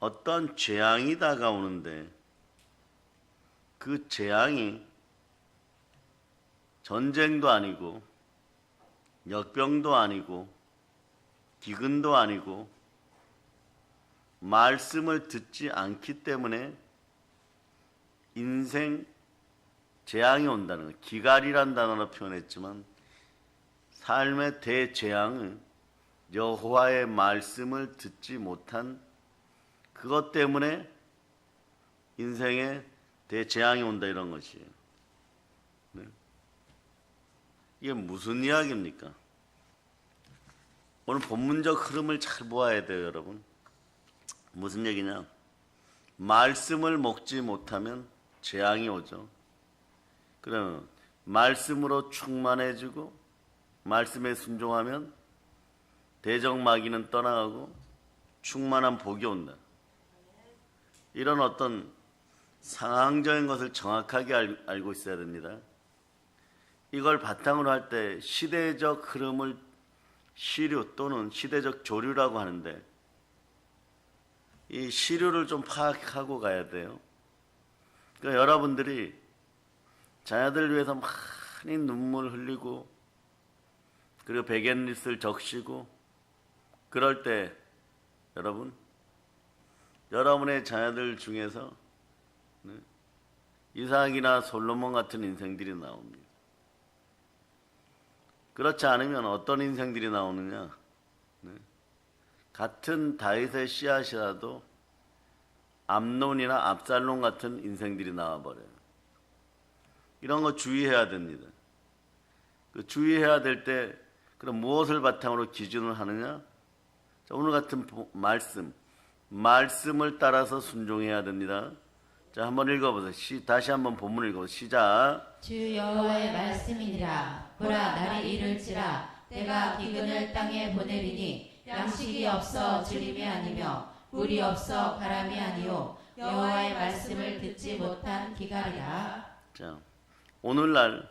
어떤 재앙이 다가오는데 그 재앙이 전쟁도 아니고 역병도 아니고 기근도 아니고 말씀을 듣지 않기 때문에 인생 재앙이 온다는 것. 기갈이란 단어로 표현했지만 삶의 대재앙은 여호와의 말씀을 듣지 못한 그것 때문에 인생에 대재앙이 온다 이런 것이에요. 네. 이게 무슨 이야기입니까? 오늘 본문적 흐름을 잘 보아야 돼요, 여러분. 무슨 얘기냐? 말씀을 먹지 못하면 재앙이 오죠. 그러면 말씀으로 충만해지고 말씀에 순종하면 대적마귀는 떠나가고 충만한 복이 온다. 이런 어떤 상황적인 것을 정확하게 알고 있어야 됩니다. 이걸 바탕으로 할 때 시대적 흐름을 시류 또는 시대적 조류라고 하는데 이 시류를 좀 파악하고 가야 돼요. 그러니까 여러분들이 자녀들 위해서 많이 눈물 흘리고 그리고 베갯릿을 적시고 그럴 때 여러분 여러분의 자녀들 중에서 이삭이나 솔로몬 같은 인생들이 나옵니다. 그렇지 않으면 어떤 인생들이 나오느냐? 같은 다윗의 씨앗이라도 암논이나 압살롬 같은 인생들이 나와버려요. 이런 거 주의해야 됩니다. 그 주의해야 될 때 그럼 무엇을 바탕으로 기준을 하느냐? 자, 오늘 같은 말씀을 따라서 순종해야 됩니다. 자, 한번 읽어보세요. 다시 한번 본문을 읽어보세요. 시작. 주 여호와의 말씀이니라. 보라, 날이 이를지라. 때가 기근을 땅에 보내리니 양식이 없어 주림이 아니며 물이 없어 바람이 아니요 여호와의 말씀을 듣지 못한 기갈이라. 자, 오늘날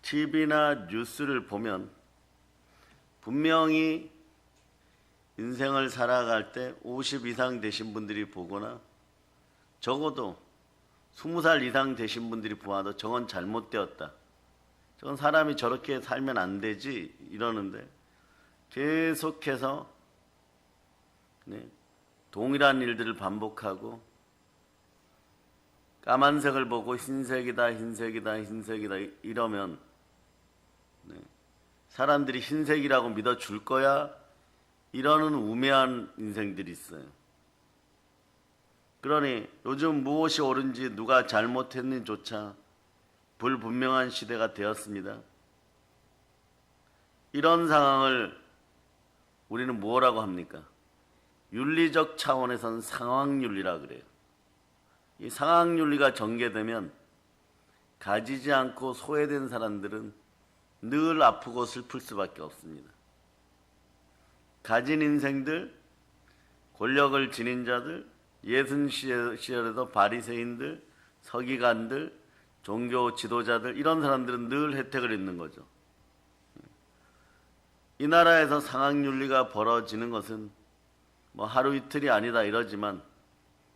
TV나 뉴스를 보면 분명히 인생을 살아갈 때 50 이상 되신 분들이 보거나 적어도 20살 이상 되신 분들이 보아도 저건 잘못되었다. 저건 사람이 저렇게 살면 안 되지 이러는데 계속해서 동일한 일들을 반복하고 까만색을 보고 흰색이다 이러면 사람들이 흰색이라고 믿어줄 거야 이러는 우매한 인생들이 있어요. 그러니 요즘 무엇이 옳은지 누가 잘못했는지조차 불분명한 시대가 되었습니다. 이런 상황을 우리는 뭐라고 합니까? 윤리적 차원에선 상황윤리라 그래요. 이 상황윤리가 전개되면 가지지 않고 소외된 사람들은 늘 아프고 슬플 수밖에 없습니다. 가진 인생들, 권력을 지닌 자들, 예순 시절에도 바리새인들, 서기관들, 종교 지도자들 이런 사람들은 늘 혜택을 입는 거죠. 이 나라에서 상황윤리가 벌어지는 것은 뭐 하루 이틀이 아니다 이러지만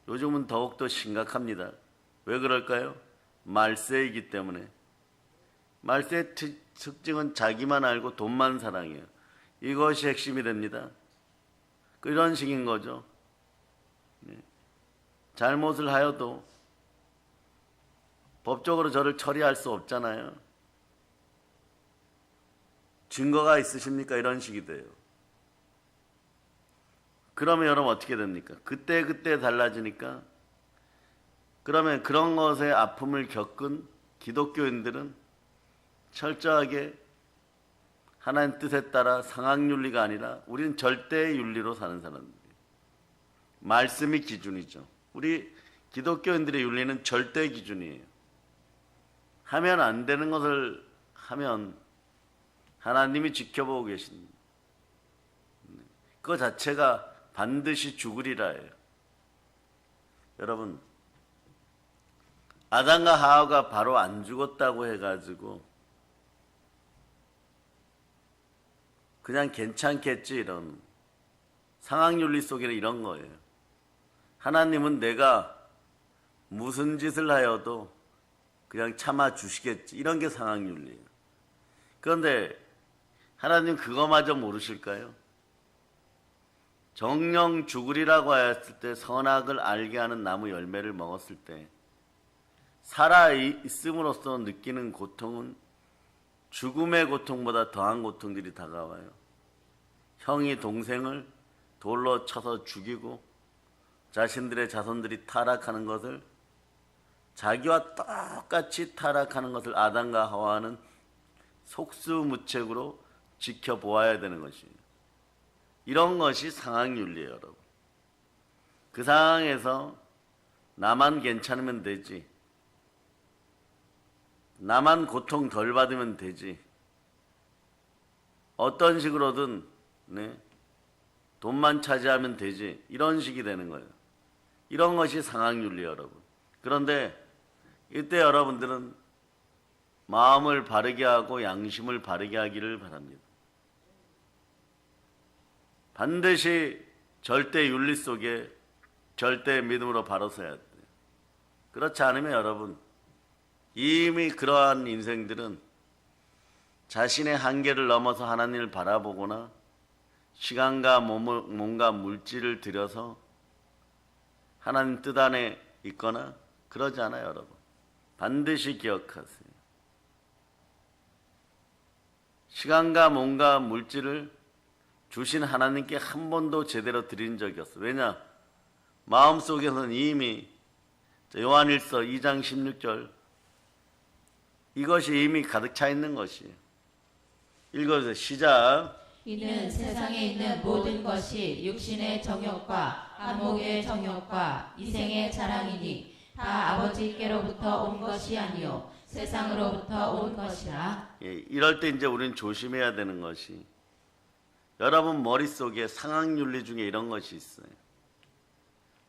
요즘은 더욱더 심각합니다. 왜 그럴까요? 말세이기 때문에. 말세의 특징은 자기만 알고 돈만 사랑해요. 이것이 핵심이 됩니다. 이런 식인 거죠. 잘못을 하여도 법적으로 저를 처리할 수 없잖아요. 증거가 있으십니까? 이런 식이 돼요. 그러면 여러분 어떻게 됩니까? 그때 달라지니까 그러면 그런 것에 아픔을 겪은 기독교인들은 철저하게 하나님 뜻에 따라 상황윤리가 아니라 우리는 절대의 윤리로 사는 사람들이에요. 말씀이 기준이죠. 우리 기독교인들의 윤리는 절대 기준이에요. 하면 안 되는 것을 하면 하나님이 지켜보고 계십니다. 그 자체가 반드시 죽으리라 해요. 여러분, 아담과 하와가 바로 안 죽었다고 해가지고 그냥 괜찮겠지 이런 상황윤리 속에는 이런 거예요. 하나님은 내가 무슨 짓을 하여도 그냥 참아 주시겠지. 이런 게 상황윤리예요. 그런데 하나님 그거마저 모르실까요? 정령 죽으리라고 하였을 때 선악을 알게 하는 나무 열매를 먹었을 때 살아 있음으로써 느끼는 고통은 죽음의 고통보다 더한 고통들이 다가와요. 형이 동생을 돌로 쳐서 죽이고 자신들의 자손들이 타락하는 것을, 자기와 똑같이 타락하는 것을 아담과 하와는 속수무책으로 지켜보아야 되는 것이에요. 이런 것이 상황윤리예요, 여러분. 그 상황에서 나만 괜찮으면 되지, 나만 고통 덜 받으면 되지, 어떤 식으로든 돈만 차지하면 되지, 이런 식이 되는 거예요. 이런 것이 상황윤리, 여러분. 그런데 이때 여러분들은 마음을 바르게 하고 양심을 바르게 하기를 바랍니다. 반드시 절대 윤리 속에 절대 믿음으로 바로 서야 돼요. 그렇지 않으면 여러분, 이미 그러한 인생들은 자신의 한계를 넘어서 하나님을 바라보거나 시간과 몸과 물질을 들여서 하나님 뜻 안에 있거나 그러지 않아요, 여러분. 반드시 기억하세요. 시간과 몸과 물질을 주신 하나님께 한 번도 제대로 드린 적이 없어요. 왜냐? 마음속에서는 이미 요한일서 2장 16절 이것이 이미 가득 차 있는 것이에요. 읽어주세요. 시작. 이는 세상에 있는 모든 것이 육신의 정욕과 안목의 정욕과 이생의 자랑이니 다 아버지께로부터 온 것이 아니요 세상으로부터 온 것이라. 예, 이럴 때 이제 우리는 조심해야 되는 것이, 여러분 머릿속에 상황윤리 중에 이런 것이 있어요.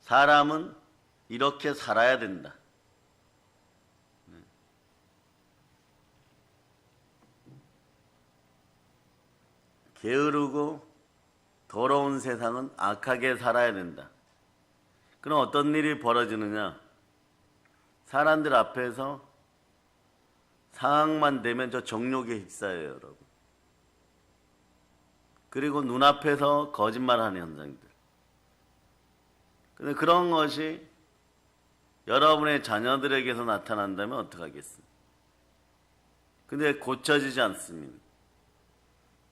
사람은 이렇게 살아야 된다. 게으르고 더러운 세상은 악하게 살아야 된다. 그럼 어떤 일이 벌어지느냐? 사람들 앞에서 상황만 되면 저 정욕에 휩싸여요, 여러분. 그리고 눈앞에서 거짓말하는 현상들. 근데 그런 것이 여러분의 자녀들에게서 나타난다면 어떡하겠어요? 근데 고쳐지지 않습니다.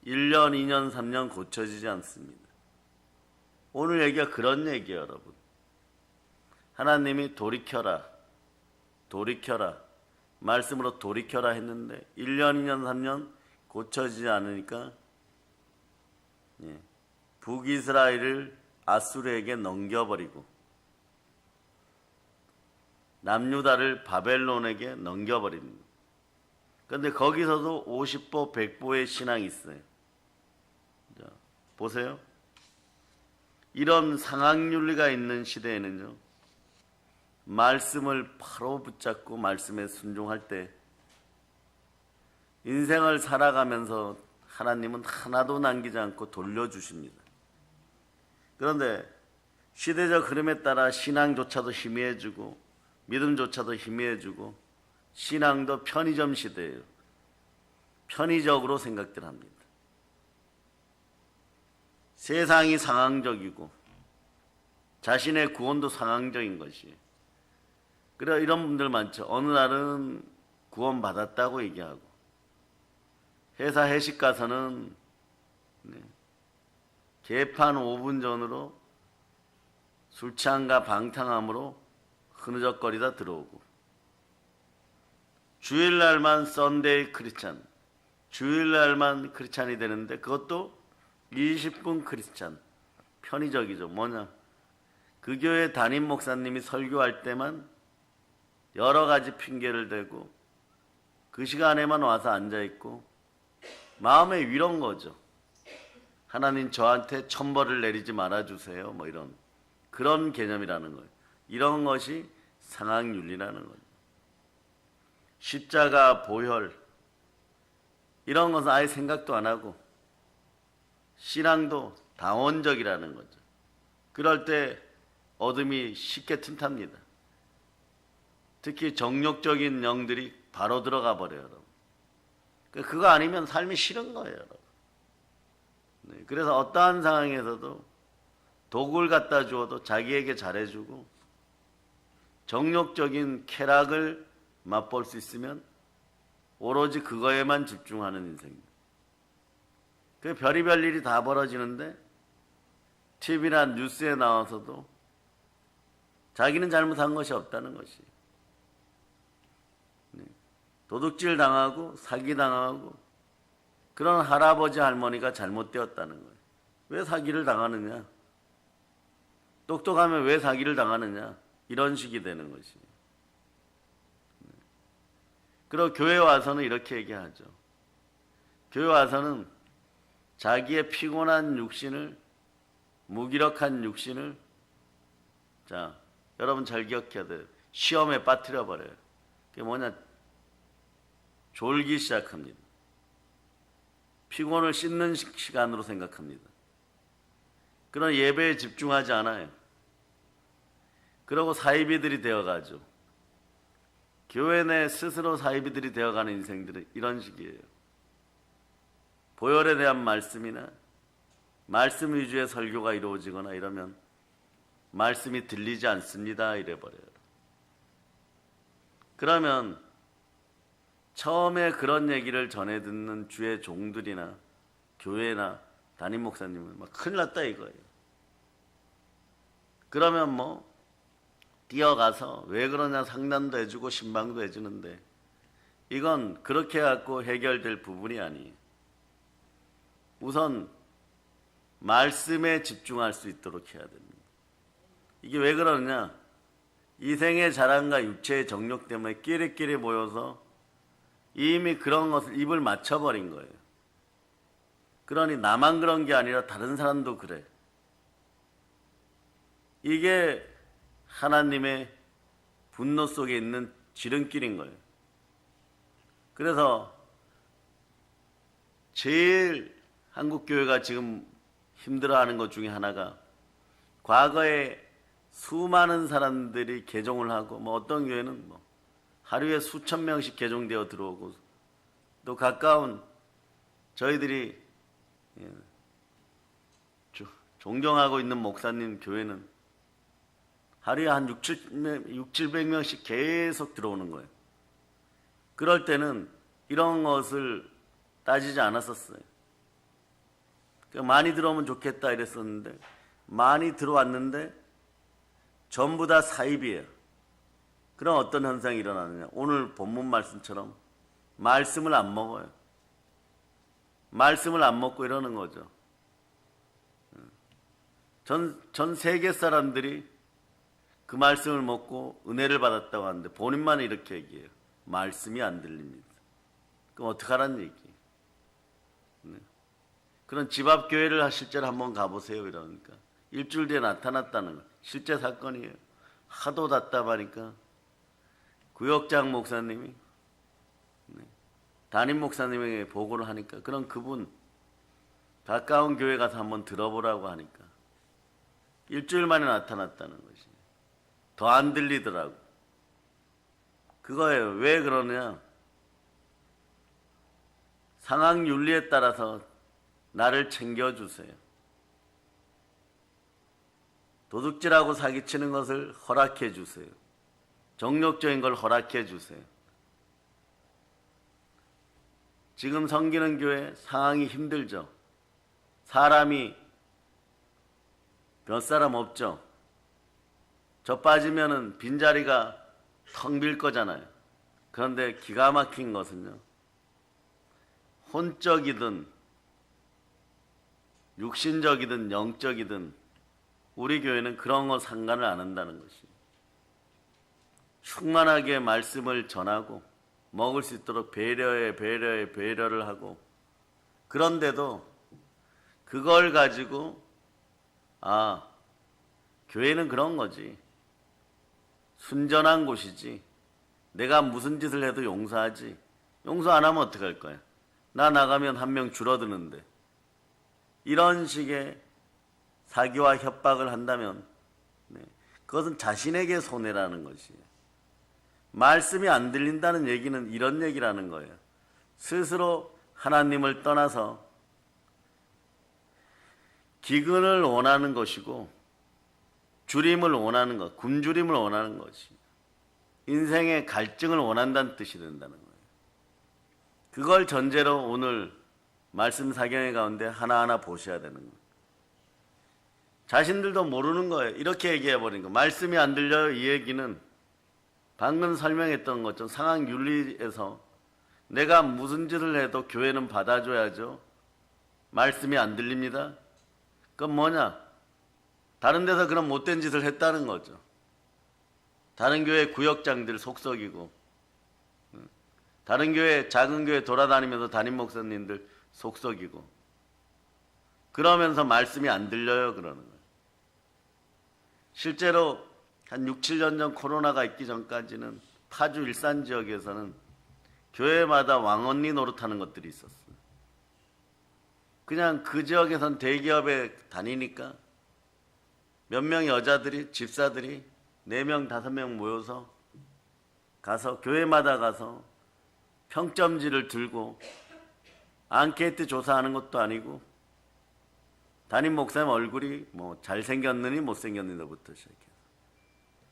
1년, 2년, 3년 고쳐지지 않습니다. 오늘 얘기가 그런 얘기예요, 여러분. 하나님이 돌이켜라, 돌이켜라, 말씀으로 돌이켜라 했는데 1년, 2년, 3년 고쳐지지 않으니까 북이스라엘을 아수르에게 넘겨버리고 남유다를 바벨론에게 넘겨버립니다. 그런데 거기서도 50보, 100보의 신앙이 있어요. 자, 보세요. 이런 상황윤리가 있는 시대에는요, 말씀을 바로 붙잡고 말씀에 순종할 때 인생을 살아가면서 하나님은 하나도 남기지 않고 돌려주십니다. 그런데 시대적 흐름에 따라 신앙조차도 희미해지고 믿음조차도 희미해지고 신앙도 편의점 시대예요. 편의적으로 생각들 합니다. 세상이 상황적이고 자신의 구원도 상황적인 것이에요. 그래 이런 분들 많죠. 어느 날은 구원받았다고 얘기하고 회사 회식 가서는 개판 5분 전으로 술 취함과 방탕함으로 흐느적거리다 들어오고 주일날만 썬데이 크리스찬, 주일날만 크리스찬이 되는데 그것도 20분 크리스찬, 편의적이죠. 뭐냐? 그 교회 담임 목사님이 설교할 때만 여러 가지 핑계를 대고 그 시간에만 와서 앉아있고 마음의 위로인 거죠. 하나님 저한테 천벌을 내리지 말아주세요. 뭐 이런 그런 개념이라는 거예요. 이런 것이 상황윤리라는 거죠. 십자가, 보혈 이런 것은 아예 생각도 안 하고 신앙도 당원적이라는 거죠. 그럴 때 어둠이 쉽게 틈탑니다. 특히 정욕적인 영들이 바로 들어가 버려요, 여러분. 그거 아니면 삶이 싫은 거예요, 여러분. 네, 그래서 어떠한 상황에서도 독을 갖다 주어도 자기에게 잘해주고 정욕적인 쾌락을 맛볼 수 있으면 오로지 그거에만 집중하는 인생입니다. 그 별의별 일이 다 벌어지는데 TV나 뉴스에 나와서도 자기는 잘못한 것이 없다는 것이. 도둑질 당하고 사기 당하고 그런 할아버지 할머니가 잘못되었다는 거예요. 왜 사기를 당하느냐? 똑똑하면 왜 사기를 당하느냐? 이런 식이 되는 것이. 그리고 교회 와서는 이렇게 얘기하죠. 교회 와서는 자기의 피곤한 육신을, 무기력한 육신을, 자, 여러분 잘 기억해야 돼요. 시험에 빠뜨려 버려요. 그게 뭐냐? 졸기 시작합니다. 피곤을 씻는 시간으로 생각합니다. 그런 예배에 집중하지 않아요. 그러고 사이비들이 되어가죠. 교회 내 스스로 사이비들이 되어가는 인생들은 이런 식이에요. 보혈에 대한 말씀이나 말씀 위주의 설교가 이루어지거나 이러면 말씀이 들리지 않습니다 이래버려요. 그러면 처음에 그런 얘기를 전해 듣는 주의 종들이나 교회나 담임 목사님은 막 큰일 났다 이거예요. 그러면 뭐 뛰어가서 왜 그러냐 상담도 해주고 신방도 해주는데 이건 그렇게 갖고 해결될 부분이 아니에요. 우선 말씀에 집중할 수 있도록 해야 됩니다. 이게 왜 그러느냐? 이생의 자랑과 육체의 정욕 때문에 끼리끼리 모여서 이미 그런 것을 입을 맞춰버린 거예요. 그러니 나만 그런 게 아니라 다른 사람도 그래. 이게 하나님의 분노 속에 있는 지름길인 거예요. 그래서 제일 한국교회가 지금 힘들어하는 것 중에 하나가 과거에 수많은 사람들이 개종을 하고 뭐 어떤 교회는 뭐 하루에 수천 명씩 개종되어 들어오고 또 가까운 저희들이 존경하고 있는 목사님 교회는 하루에 한 700명씩 계속 들어오는 거예요. 그럴 때는 이런 것을 따지지 않았었어요. 많이 들어오면 좋겠다 이랬었는데 많이 들어왔는데 전부 다 사입이에요. 그럼 어떤 현상이 일어나느냐? 오늘 본문 말씀처럼 말씀을 안 먹어요. 말씀을 안 먹고 이러는 거죠. 전 세계 사람들이 그 말씀을 먹고 은혜를 받았다고 하는데 본인만 이렇게 얘기해요. 말씀이 안 들립니다. 그럼 어떡하라는 얘기예요. 네. 그런 집 앞 교회를 실제로 한번 가보세요. 이러니까 일주일 뒤에 나타났다는 거 실제 사건이에요. 하도 답답하니까 구역장 목사님이 담임 목사님에게 보고를 하니까 그럼 그분 가까운 교회 가서 한번 들어보라고 하니까 일주일 만에 나타났다는 것이 더 안 들리더라고. 그거예요. 왜 그러냐? 상황 윤리에 따라서 나를 챙겨주세요. 도둑질하고 사기치는 것을 허락해 주세요. 정욕적인 걸 허락해 주세요. 지금 섬기는 교회 상황이 힘들죠. 사람이 몇 사람 없죠. 저 빠지면은 빈자리가 텅 빌 거잖아요. 그런데 기가 막힌 것은요. 혼적이든 육신적이든 영적이든 우리 교회는 그런 거 상관을 안 한다는 것이. 충만하게 말씀을 전하고 먹을 수 있도록 배려를 하고 그런데도 그걸 가지고 교회는 그런 거지. 순전한 곳이지. 내가 무슨 짓을 해도 용서하지. 용서 안 하면 어떡할 거야? 나 나가면 한 명 줄어드는데. 이런 식의 사기와 협박을 한다면 그것은 자신에게 손해라는 것이에요. 말씀이 안 들린다는 얘기는 이런 얘기라는 거예요. 스스로 하나님을 떠나서 기근을 원하는 것이고 줄임을 원하는 것, 굶주림을 원하는 것이 인생의 갈증을 원한다는 뜻이 된다는 거예요. 그걸 전제로 오늘 말씀 사경의 가운데 하나하나 보셔야 되는 거예요. 자신들도 모르는 거예요. 이렇게 얘기해 버린 거. 말씀이 안 들려요. 이 얘기는 방금 설명했던 것처럼 상황 윤리에서 내가 무슨 짓을 해도 교회는 받아줘야죠. 말씀이 안 들립니다. 그건 뭐냐? 다른 데서 그런 못된 짓을 했다는 거죠. 다른 교회 구역장들 속썩이고, 다른 교회, 작은 교회 돌아다니면서 담임 목사님들 속썩이고, 그러면서 말씀이 안 들려요, 그러는 거예요. 실제로 한 6, 7년 전 코로나가 있기 전까지는 파주 일산 지역에서는 교회마다 왕언니 노릇하는 것들이 있었어요. 그냥 그 지역에선 대기업에 다니니까 몇 명의 여자들이, 집사들이 4명, 5명 모여서 가서 교회마다 가서 평점지를 들고 앙케이트 조사하는 것도 아니고 담임 목사님 얼굴이 뭐 잘생겼느니 못생겼느니부터 시작해서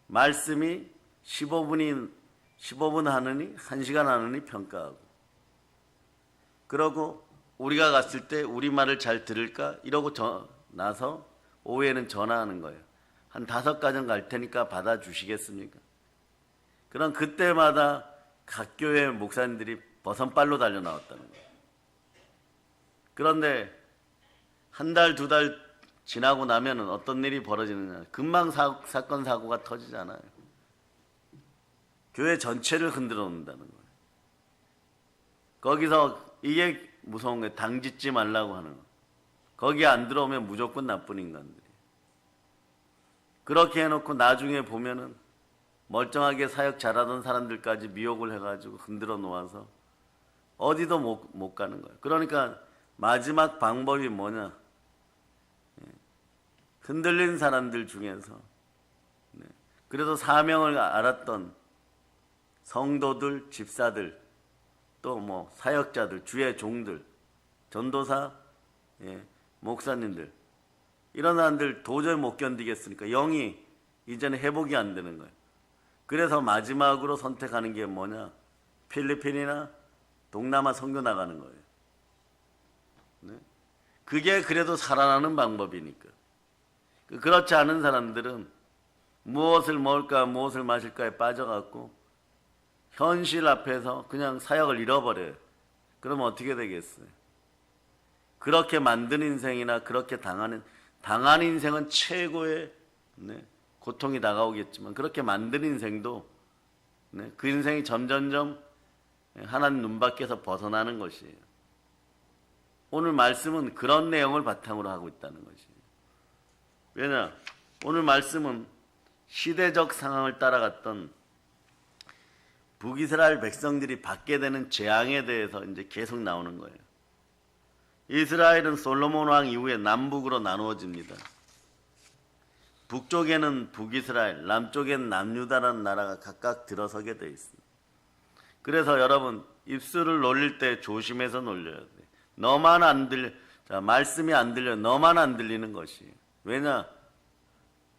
말씀이 15분 하느니 1시간 하느니 평가하고, 그러고 우리가 갔을 때 우리 말을 잘 들을까 이러고 나서 오후에는 전화하는 거예요. 한 5가정 갈 테니까 받아주시겠습니까? 그럼 그때마다 각 교회 목사님들이 버선발로 달려 나왔다는 거예요. 그런데 한 달, 2달 지나고 나면은 어떤 일이 벌어지느냐. 금방 사건, 사고가 터지잖아요. 교회 전체를 흔들어 놓는다는 거예요. 거기서 이게 무서운 거예요. 당짓지 말라고 하는 거. 거기 안 들어오면 무조건 나쁜 인간들이. 그렇게 해놓고 나중에 보면은 멀쩡하게 사역 잘하던 사람들까지 미혹을 해가지고 흔들어 놓아서 어디도 못 가는 거예요. 그러니까 마지막 방법이 뭐냐? 흔들린 사람들 중에서 그래도 사명을 알았던 성도들, 집사들, 또 뭐 사역자들, 주의 종들, 전도사, 목사님들, 이런 사람들 도저히 못 견디겠으니까 영이 이제는 회복이 안 되는 거예요. 그래서 마지막으로 선택하는 게 뭐냐? 필리핀이나 동남아 선교 나가는 거예요. 그게 그래도 살아나는 방법이니까. 그렇지 않은 사람들은 무엇을 먹을까 무엇을 마실까에 빠져갖고 현실 앞에서 그냥 사역을 잃어버려요. 그러면 어떻게 되겠어요? 그렇게 만든 인생이나 그렇게 당한 인생은 최고의 고통이 다가오겠지만, 그렇게 만든 인생도 그 인생이 점점점 하나님 눈밖에서 벗어나는 것이에요. 오늘 말씀은 그런 내용을 바탕으로 하고 있다는 것이에요. 왜냐? 오늘 말씀은 시대적 상황을 따라갔던 북이스라엘 백성들이 받게 되는 재앙에 대해서 이제 계속 나오는 거예요. 이스라엘은 솔로몬 왕 이후에 남북으로 나누어집니다. 북쪽에는 북이스라엘, 남쪽에는 남유다라는 나라가 각각 들어서게 돼 있습니다. 그래서 여러분 입술을 놀릴 때 조심해서 놀려야 돼요. 너만 안 들려, 말씀이 안 들려, 너만 안 들리는 것이에요. 왜냐?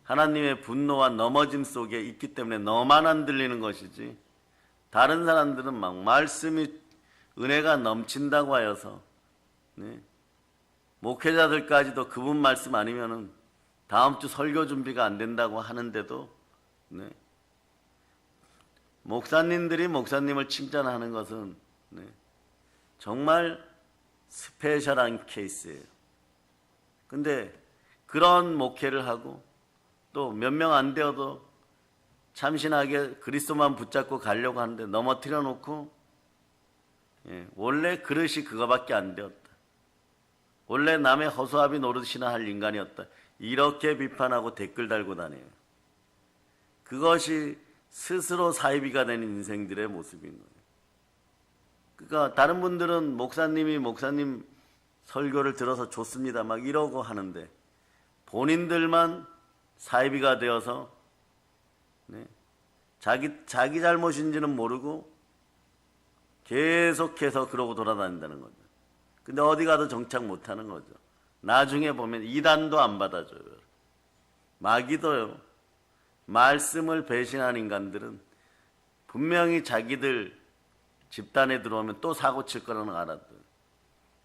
하나님의 분노와 넘어짐 속에 있기 때문에 너만 안 들리는 것이지, 다른 사람들은 막 말씀이 은혜가 넘친다고 하여서 목회자들까지도 그분 말씀 아니면은 다음 주 설교 준비가 안 된다고 하는데도 목사님들이 목사님을 칭찬하는 것은 정말 스페셜한 케이스예요. 근데 그런 목회를 하고 또 몇 명 안 되어도 참신하게 그리스도만 붙잡고 가려고 하는데 넘어뜨려 놓고 원래 그릇이 그거밖에 안 되었다. 원래 남의 허수아비 노릇이나 할 인간이었다. 이렇게 비판하고 댓글 달고 다녀요. 그것이 스스로 사이비가 된 인생들의 모습인 거예요. 그러니까 다른 분들은 목사님 설교를 들어서 좋습니다 막 이러고 하는데, 본인들만 사이비가 되어서 자기 잘못인지는 모르고 계속해서 그러고 돌아다닌다는 거죠. 근데 어디 가도 정착 못하는 거죠. 나중에 보면 이단도 안 받아줘요. 마귀도요. 말씀을 배신한 인간들은 분명히 자기들 집단에 들어오면 또 사고 칠 거라는 거 알아도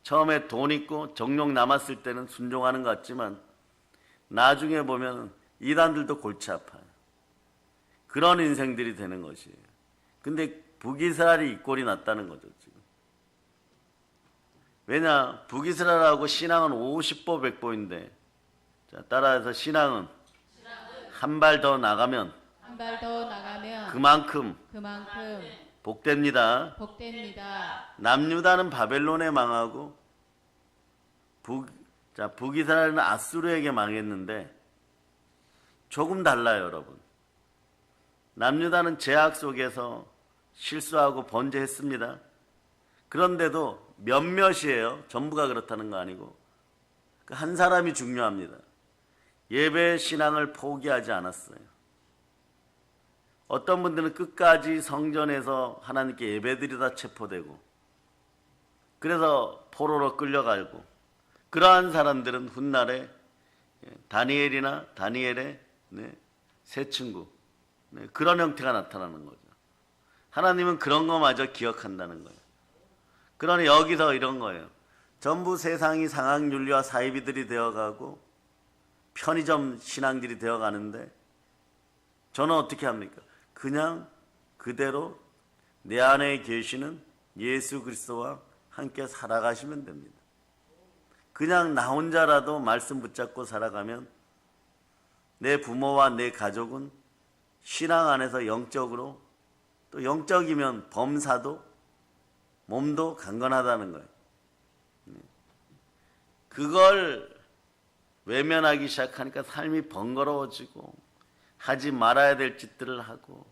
처음에 돈 있고 정욕 남았을 때는 순종하는 것 같지만 나중에 보면 이단들도 골치 아파요. 그런 인생들이 되는 것이에요. 근데 북이스라엘이 이 꼴이 났다는 거죠, 지금. 왜냐, 북이스라엘하고 신앙은 50보 100보인데, 자, 따라해서 신앙은 한 발 더 나가면 그만큼 복됩니다. 남유다는 바벨론에 망하고 북이스라엘은 아수르에게 망했는데 조금 달라요, 여러분. 남유다는 제약 속에서 실수하고 번제했습니다. 그런데도 몇몇이에요. 전부가 그렇다는 거 아니고 한 사람이 중요합니다. 예배 신앙을 포기하지 않았어요. 어떤 분들은 끝까지 성전에서 하나님께 예배드리다 체포되고 그래서 포로로 끌려가고 그러한 사람들은 훗날에 다니엘의 세 친구 그런 형태가 나타나는 거죠. 하나님은 그런 거마저 기억한다는 거예요. 그러니 여기서 이런 거예요. 전부 세상이 상학윤리와 사이비들이 되어가고 편의점 신앙들이 되어가는데 저는 어떻게 합니까? 그냥 그대로 내 안에 계시는 예수 그리스도와 함께 살아가시면 됩니다. 그냥 나 혼자라도 말씀 붙잡고 살아가면 내 부모와 내 가족은 신앙 안에서 영적으로 또 영적이면 범사도 몸도 강건하다는 거예요. 그걸 외면하기 시작하니까 삶이 번거로워지고 하지 말아야 될 짓들을 하고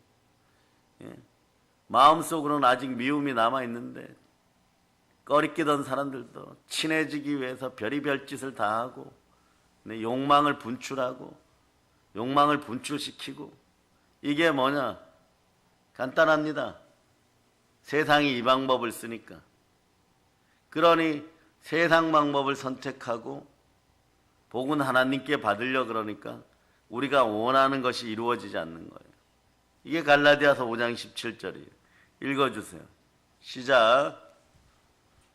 마음속으로는 아직 미움이 남아있는데 꺼리끼던 사람들도 친해지기 위해서 별의별 짓을 다 하고 욕망을 분출하고 욕망을 분출시키고 이게 뭐냐? 간단합니다. 세상이 이 방법을 쓰니까. 그러니 세상 방법을 선택하고 복은 하나님께 받으려 그러니까 우리가 원하는 것이 이루어지지 않는 거예요. 이게 갈라디아서 5장 17절이에요. 읽어주세요. 시작.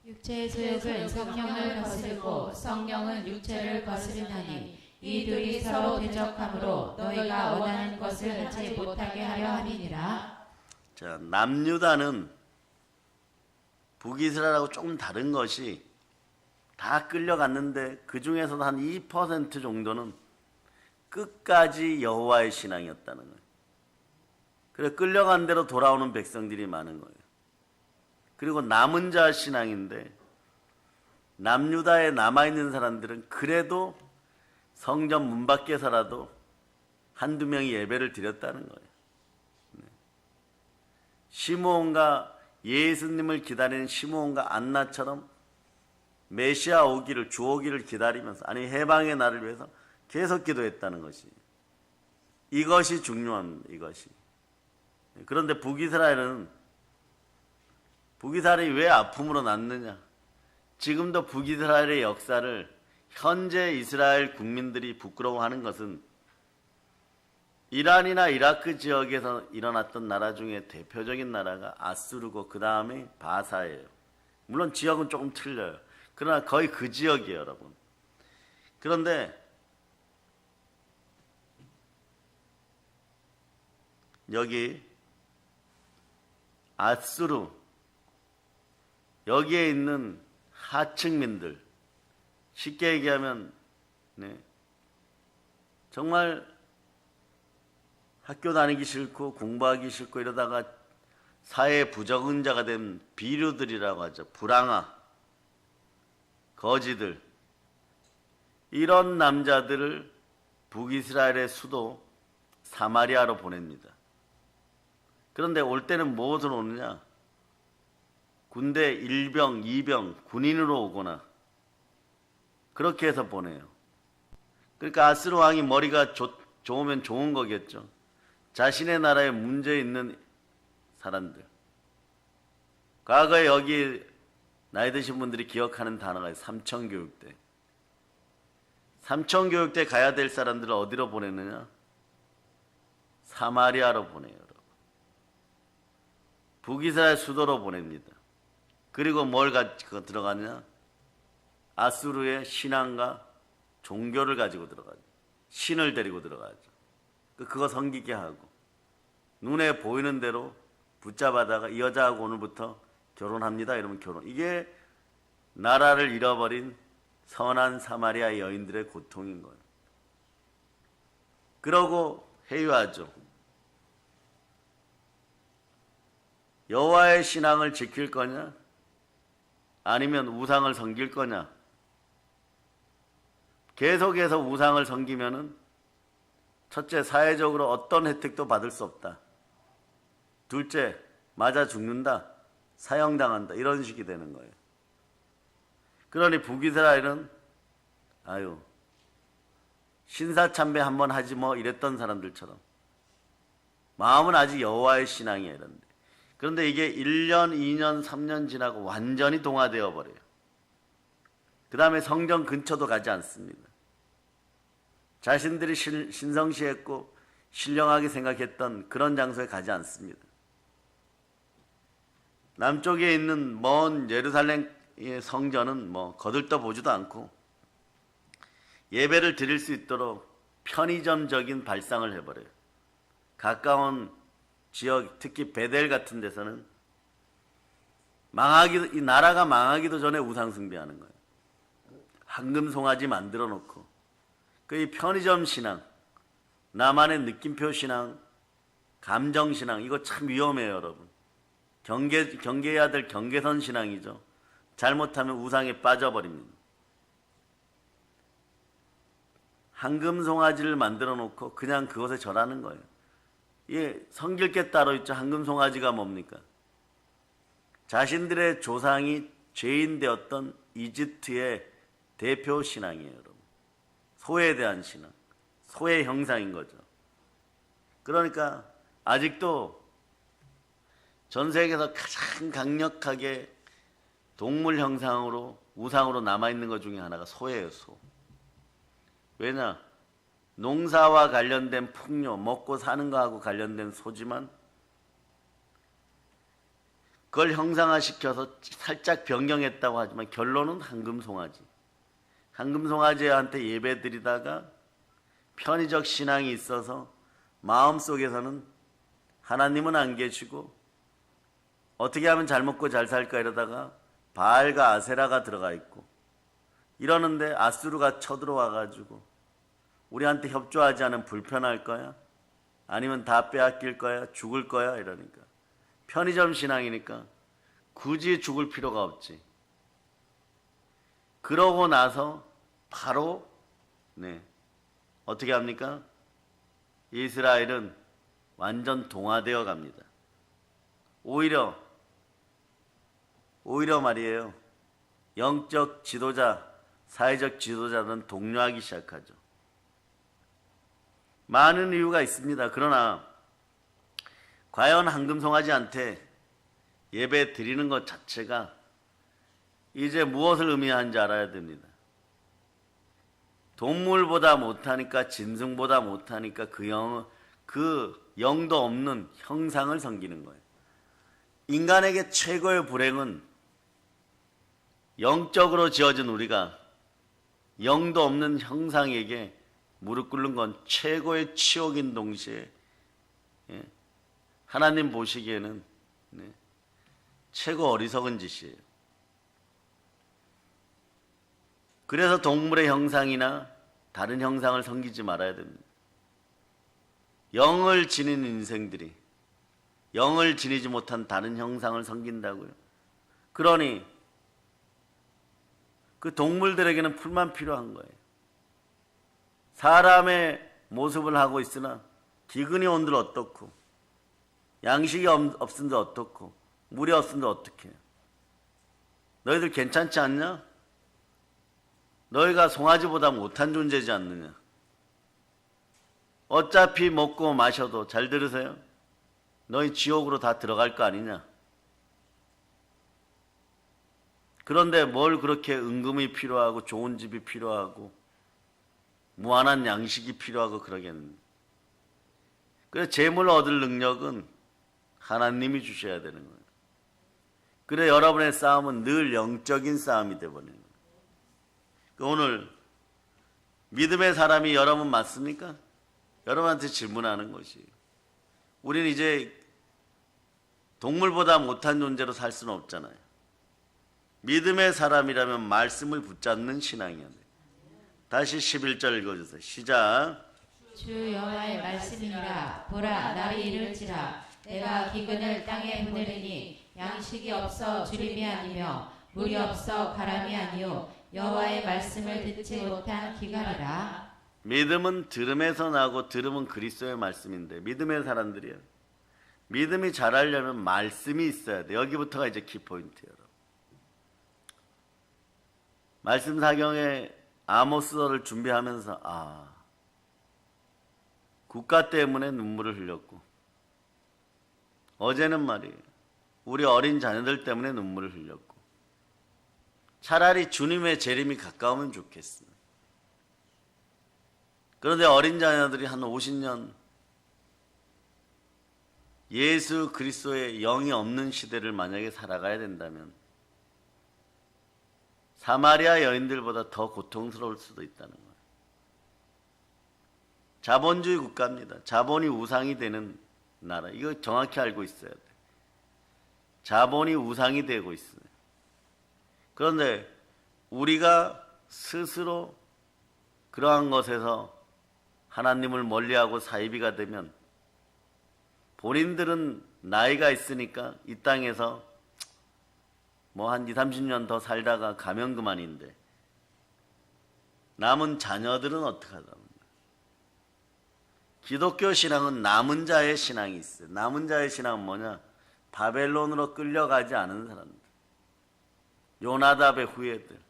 육체의 죄는 성령을 거스르고 성령은 육체를 거스르나니 이 둘이 서로 대적함으로 너희가 원하는 것을 하지 못하게 하려 함이니라. 자, 남유다는 북이스라엘하고 조금 다른 것이 다 끌려갔는데 그 중에서도 한 2% 정도는 끝까지 여호와의 신앙이었다는 거예요. 그래서 끌려간 대로 돌아오는 백성들이 많은 거예요. 그리고 남은 자 신앙인데 남유다에 남아있는 사람들은 그래도 성전 문 밖에서라도 한두 명이 예배를 드렸다는 거예요. 시므온과 예수님을 기다리는 시므온과 안나처럼 메시아 오기를 주 오기를 기다리면서 아니 해방의 날을 위해서 계속 기도했다는 것이 이것이 중요합니다. 이것이. 그런데 북이스라엘이 왜 아픔으로 났느냐? 지금도 북이스라엘의 역사를 현재 이스라엘 국민들이 부끄러워하는 것은 이란이나 이라크 지역에서 일어났던 나라 중에 대표적인 나라가 아수르고 그 다음에 바사예요. 물론 지역은 조금 틀려요. 그러나 거의 그 지역이에요, 여러분. 그런데 여기 아수르 여기에 있는 하층민들 쉽게 얘기하면 정말 학교 다니기 싫고 공부하기 싫고 이러다가 사회에 부적응자가 된 비류들이라고 하죠. 불황아, 거지들 이런 남자들을 북이스라엘의 수도 사마리아로 보냅니다. 그런데 올 때는 무엇으로 오느냐? 군대 1병, 2병, 군인으로 오거나 그렇게 해서 보내요. 그러니까 아스루 왕이 머리가 좋으면 좋은 거겠죠. 자신의 나라에 문제 있는 사람들. 과거에 여기 나이 드신 분들이 기억하는 단어가 삼천교육대. 삼천교육대 가야 될 사람들을 어디로 보내느냐? 사마리아로 보내요. 여러분. 북이스라엘 수도로 보냅니다. 그리고 뭘 가지고 들어가느냐? 아수르의 신앙과 종교를 가지고 들어가죠. 신을 데리고 들어가죠. 그거 섬기게 하고 눈에 보이는 대로 붙잡아다가 이 여자하고 오늘부터 결혼합니다. 이러면 결혼. 이게 나라를 잃어버린 선한 사마리아 여인들의 고통인 거예요. 그러고 회유하죠. 여호와의 신앙을 지킬 거냐? 아니면 우상을 섬길 거냐? 계속해서 우상을 섬기면은 첫째, 사회적으로 어떤 혜택도 받을 수 없다. 둘째, 맞아 죽는다. 사형당한다. 이런 식이 되는 거예요. 그러니 북이스라엘은 신사참배 한번 하지 뭐 이랬던 사람들처럼 마음은 아직 여호와의 신앙이에요. 이런데. 그런데 이게 1년, 2년, 3년 지나고 완전히 동화되어 버려요. 그 다음에 성전 근처도 가지 않습니다. 자신들이 신성시했고 신령하게 생각했던 그런 장소에 가지 않습니다. 남쪽에 있는 먼 예루살렘의 성전은 거들떠 보지도 않고 예배를 드릴 수 있도록 편의점적인 발상을 해버려요. 가까운 지역, 특히 베델 같은 데서는 이 나라가 망하기도 전에 우상 숭배하는 거예요. 황금 송아지 만들어 놓고 이 편의점 신앙, 나만의 느낌표 신앙, 감정 신앙, 이거 참 위험해요, 여러분. 경계해야 될 경계선 신앙이죠. 잘못하면 우상에 빠져버립니다. 황금 송아지를 만들어 놓고 그냥 그것에 절하는 거예요. 예, 섬길 게 따로 있죠. 황금 송아지가 뭡니까? 자신들의 조상이 죄인 되었던 이집트의 대표 신앙이에요, 여러분. 소에 대한 신앙, 소의 형상인 거죠. 그러니까 아직도 전 세계에서 가장 강력하게 동물 형상으로, 우상으로 남아있는 것 중에 하나가 소예요, 소. 왜냐? 농사와 관련된 풍요, 먹고 사는 거하고 관련된 소지만 그걸 형상화시켜서 살짝 변경했다고 하지만 결론은 황금송아지. 황금송아지한테 예배드리다가 편의적 신앙이 있어서 마음속에서는 하나님은 안 계시고 어떻게 하면 잘 먹고 잘 살까 이러다가 바알과 아세라가 들어가 있고 이러는데 아수르가 쳐들어와가지고 우리한테 협조하지 않으면 불편할 거야? 아니면 다 빼앗길 거야? 죽을 거야? 이러니까 편의점 신앙이니까 굳이 죽을 필요가 없지. 그러고 나서 바로 어떻게 합니까? 이스라엘은 완전 동화되어 갑니다. 오히려 말이에요. 영적 지도자, 사회적 지도자는 동요하기 시작하죠. 많은 이유가 있습니다. 그러나 과연 황금송아지한테 예배 드리는 것 자체가 이제 무엇을 의미하는지 알아야 됩니다. 동물보다 못하니까, 짐승보다 못하니까 그 영도 없는 형상을 섬기는 거예요. 인간에게 최고의 불행은 영적으로 지어진 우리가 영도 없는 형상에게 무릎 꿇는 건 최고의 치욕인 동시에 하나님 보시기에는 최고 어리석은 짓이에요. 그래서 동물의 형상이나 다른 형상을 섬기지 말아야 됩니다. 영을 지닌 인생들이 영을 지니지 못한 다른 형상을 섬긴다고요. 그러니 그 동물들에게는 풀만 필요한 거예요. 사람의 모습을 하고 있으나 기근이 온들 어떻고 양식이 없은데 어떻고 물이 없은데 어떻게 해요? 너희들 괜찮지 않냐? 너희가 송아지보다 못한 존재지 않느냐? 어차피 먹고 마셔도, 잘 들으세요, 너희 지옥으로 다 들어갈 거 아니냐. 그런데 뭘 그렇게 은금이 필요하고 좋은 집이 필요하고 무한한 양식이 필요하고 그러겠는데. 그래서 재물 얻을 능력은 하나님이 주셔야 되는 거예요. 그래 여러분의 싸움은 늘 영적인 싸움이 되어버리는 거예요. 오늘 믿음의 사람이 여러분 맞습니까? 여러분한테 질문하는 것이, 우리는 이제 동물보다 못한 존재로 살 수는 없잖아요. 믿음의 사람이라면 말씀을 붙잡는 신앙이어야 돼요. 다시 11절 읽어주세요. 시작. 주 여호와의 말씀이니라. 보라, 날이 이를지라 내가 기근을 땅에 보내리니 양식이 없어 주림이 아니며 물이 없어 가람이 아니요 여호와의 말씀을 듣지 못한 기갈이라. 믿음은 들음에서 나고 들음은 그리스도의 말씀인데, 믿음의 사람들이요, 믿음이 자라려면 말씀이 있어야 돼. 여기부터가 이제 키포인트예요. 말씀 사경에 아모스서를 준비하면서 국가 때문에 눈물을 흘렸고, 어제는 말이에요, 우리 어린 자녀들 때문에 눈물을 흘렸고, 차라리 주님의 재림이 가까우면 좋겠어요. 그런데 어린 자녀들이 한 50년 예수 그리스도의 영이 없는 시대를 만약에 살아가야 된다면 사마리아 여인들보다 더 고통스러울 수도 있다는 거예요. 자본주의 국가입니다. 자본이 우상이 되는 나라. 이거 정확히 알고 있어야 돼요. 자본이 우상이 되고 있어요. 그런데 우리가 스스로 그러한 것에서 하나님을 멀리하고 사이비가 되면, 본인들은 나이가 있으니까 이 땅에서 뭐 한 20, 30년 더 살다가 가면 그만인데, 남은 자녀들은 어떻게 하다. 기독교 신앙은 남은 자의 신앙이 있어요. 남은 자의 신앙은 뭐냐? 바벨론으로 끌려가지 않은 사람들, 요나답의 후예들.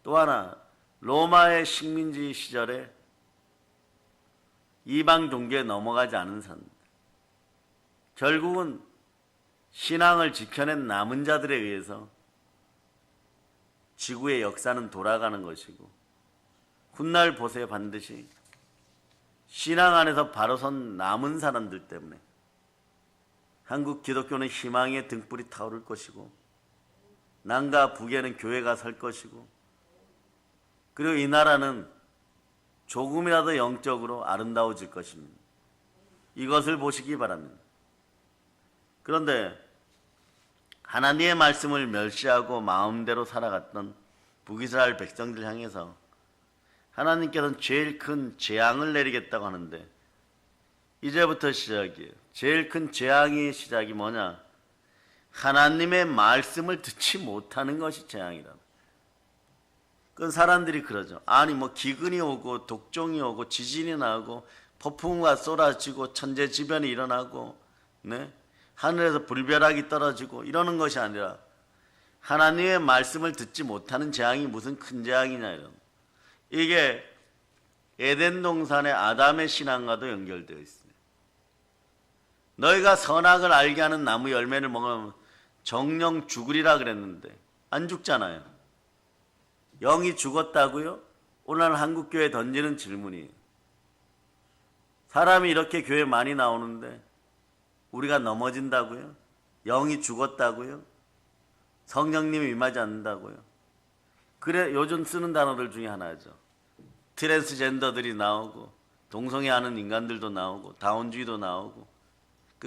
또 하나, 로마의 식민지 시절에 이방 종교에 넘어가지 않은 사람들. 결국은 신앙을 지켜낸 남은 자들에 의해서 지구의 역사는 돌아가는 것이고, 훗날 보세요. 반드시 신앙 안에서 바로 선 남은 사람들 때문에 한국 기독교는 희망의 등불이 타오를 것이고, 남과 북에는 교회가 설 것이고, 그리고 이 나라는 조금이라도 영적으로 아름다워질 것입니다. 이것을 보시기 바랍니다. 그런데 하나님의 말씀을 멸시하고 마음대로 살아갔던 북이스라엘 백성들 향해서 하나님께서는 제일 큰 재앙을 내리겠다고 하는데, 이제부터 시작이에요. 제일 큰 재앙의 시작이 뭐냐? 하나님의 말씀을 듣지 못하는 것이 재앙이다. 그건 사람들이 그러죠. 아니 뭐 기근이 오고 독종이 오고 지진이 나고 폭풍우가 쏟아지고 천재지변이 일어나고, 네? 하늘에서 불벼락이 떨어지고 이러는 것이 아니라 하나님의 말씀을 듣지 못하는 재앙이 무슨 큰 재앙이냐, 이런. 이게 에덴 동산의 아담의 신앙과도 연결되어 있어요. 너희가 선악을 알게 하는 나무 열매를 먹으면 정령 죽으리라 그랬는데 안 죽잖아요. 영이 죽었다고요? 오늘 한국교회 던지는 질문이에요. 사람이 이렇게 교회 많이 나오는데 우리가 넘어진다고요? 영이 죽었다고요? 성령님이 임하지 않는다고요? 그래, 요즘 쓰는 단어들 중에 하나죠. 트랜스젠더들이 나오고, 동성애하는 인간들도 나오고, 다운주의도 나오고,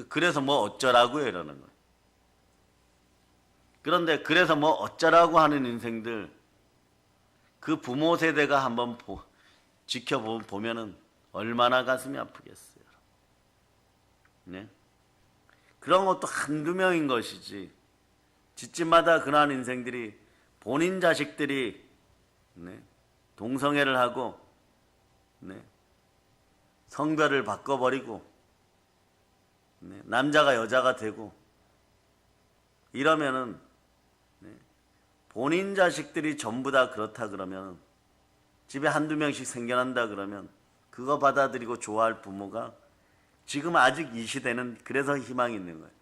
그래서 뭐 어쩌라고요, 이러는 거예요. 그런데 그래서 뭐 어쩌라고 하는 인생들, 그 부모 세대가 한번 지켜보면은 얼마나 가슴이 아프겠어요. 네? 그런 것도 한두 명인 것이지, 집집마다 그러한 인생들이 본인 자식들이, 네, 동성애를 하고, 네, 성별을 바꿔버리고, 네, 남자가 여자가 되고 이러면은, 네, 본인 자식들이 전부 다 그렇다 그러면, 집에 한두 명씩 생겨난다 그러면 그거 받아들이고 좋아할 부모가 지금 아직 이 시대는 그래서 희망이 있는 거예요.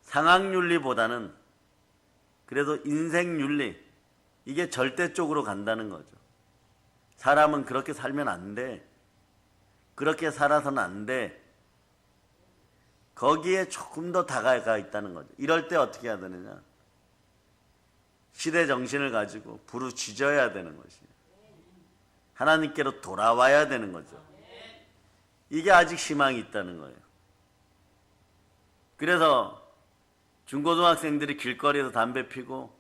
상학윤리보다는 그래도 인생윤리, 이게 절대적으로 간다는 거죠. 사람은 그렇게 살면 안 돼. 그렇게 살아서는 안 돼. 거기에 조금 더 다가가 있다는 거죠. 이럴 때 어떻게 해야 되느냐? 시대 정신을 가지고 부르짖어야 되는 것이에요. 하나님께로 돌아와야 되는 거죠. 이게 아직 희망이 있다는 거예요. 그래서 중고등학생들이 길거리에서 담배 피고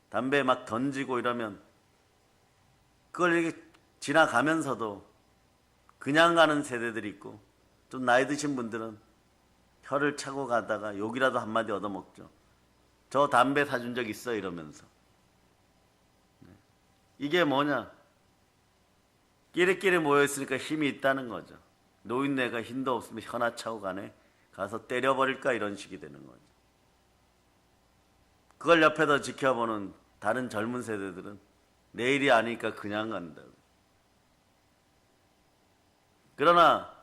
담배 막 던지고 이러면 그걸 이렇게 지나가면서도 그냥 가는 세대들이 있고, 좀 나이 드신 분들은 혀를 차고 가다가 욕이라도 한마디 얻어먹죠. 저 담배 사준 적 있어 이러면서. 이게 뭐냐? 끼리끼리 모여있으니까 힘이 있다는 거죠. 노인네가 힘도 없으면 혀나 차고 가네, 가서 때려버릴까, 이런 식이 되는 거죠. 그걸 옆에서 지켜보는 다른 젊은 세대들은 내일이 아니니까 그냥 간다고. 그러나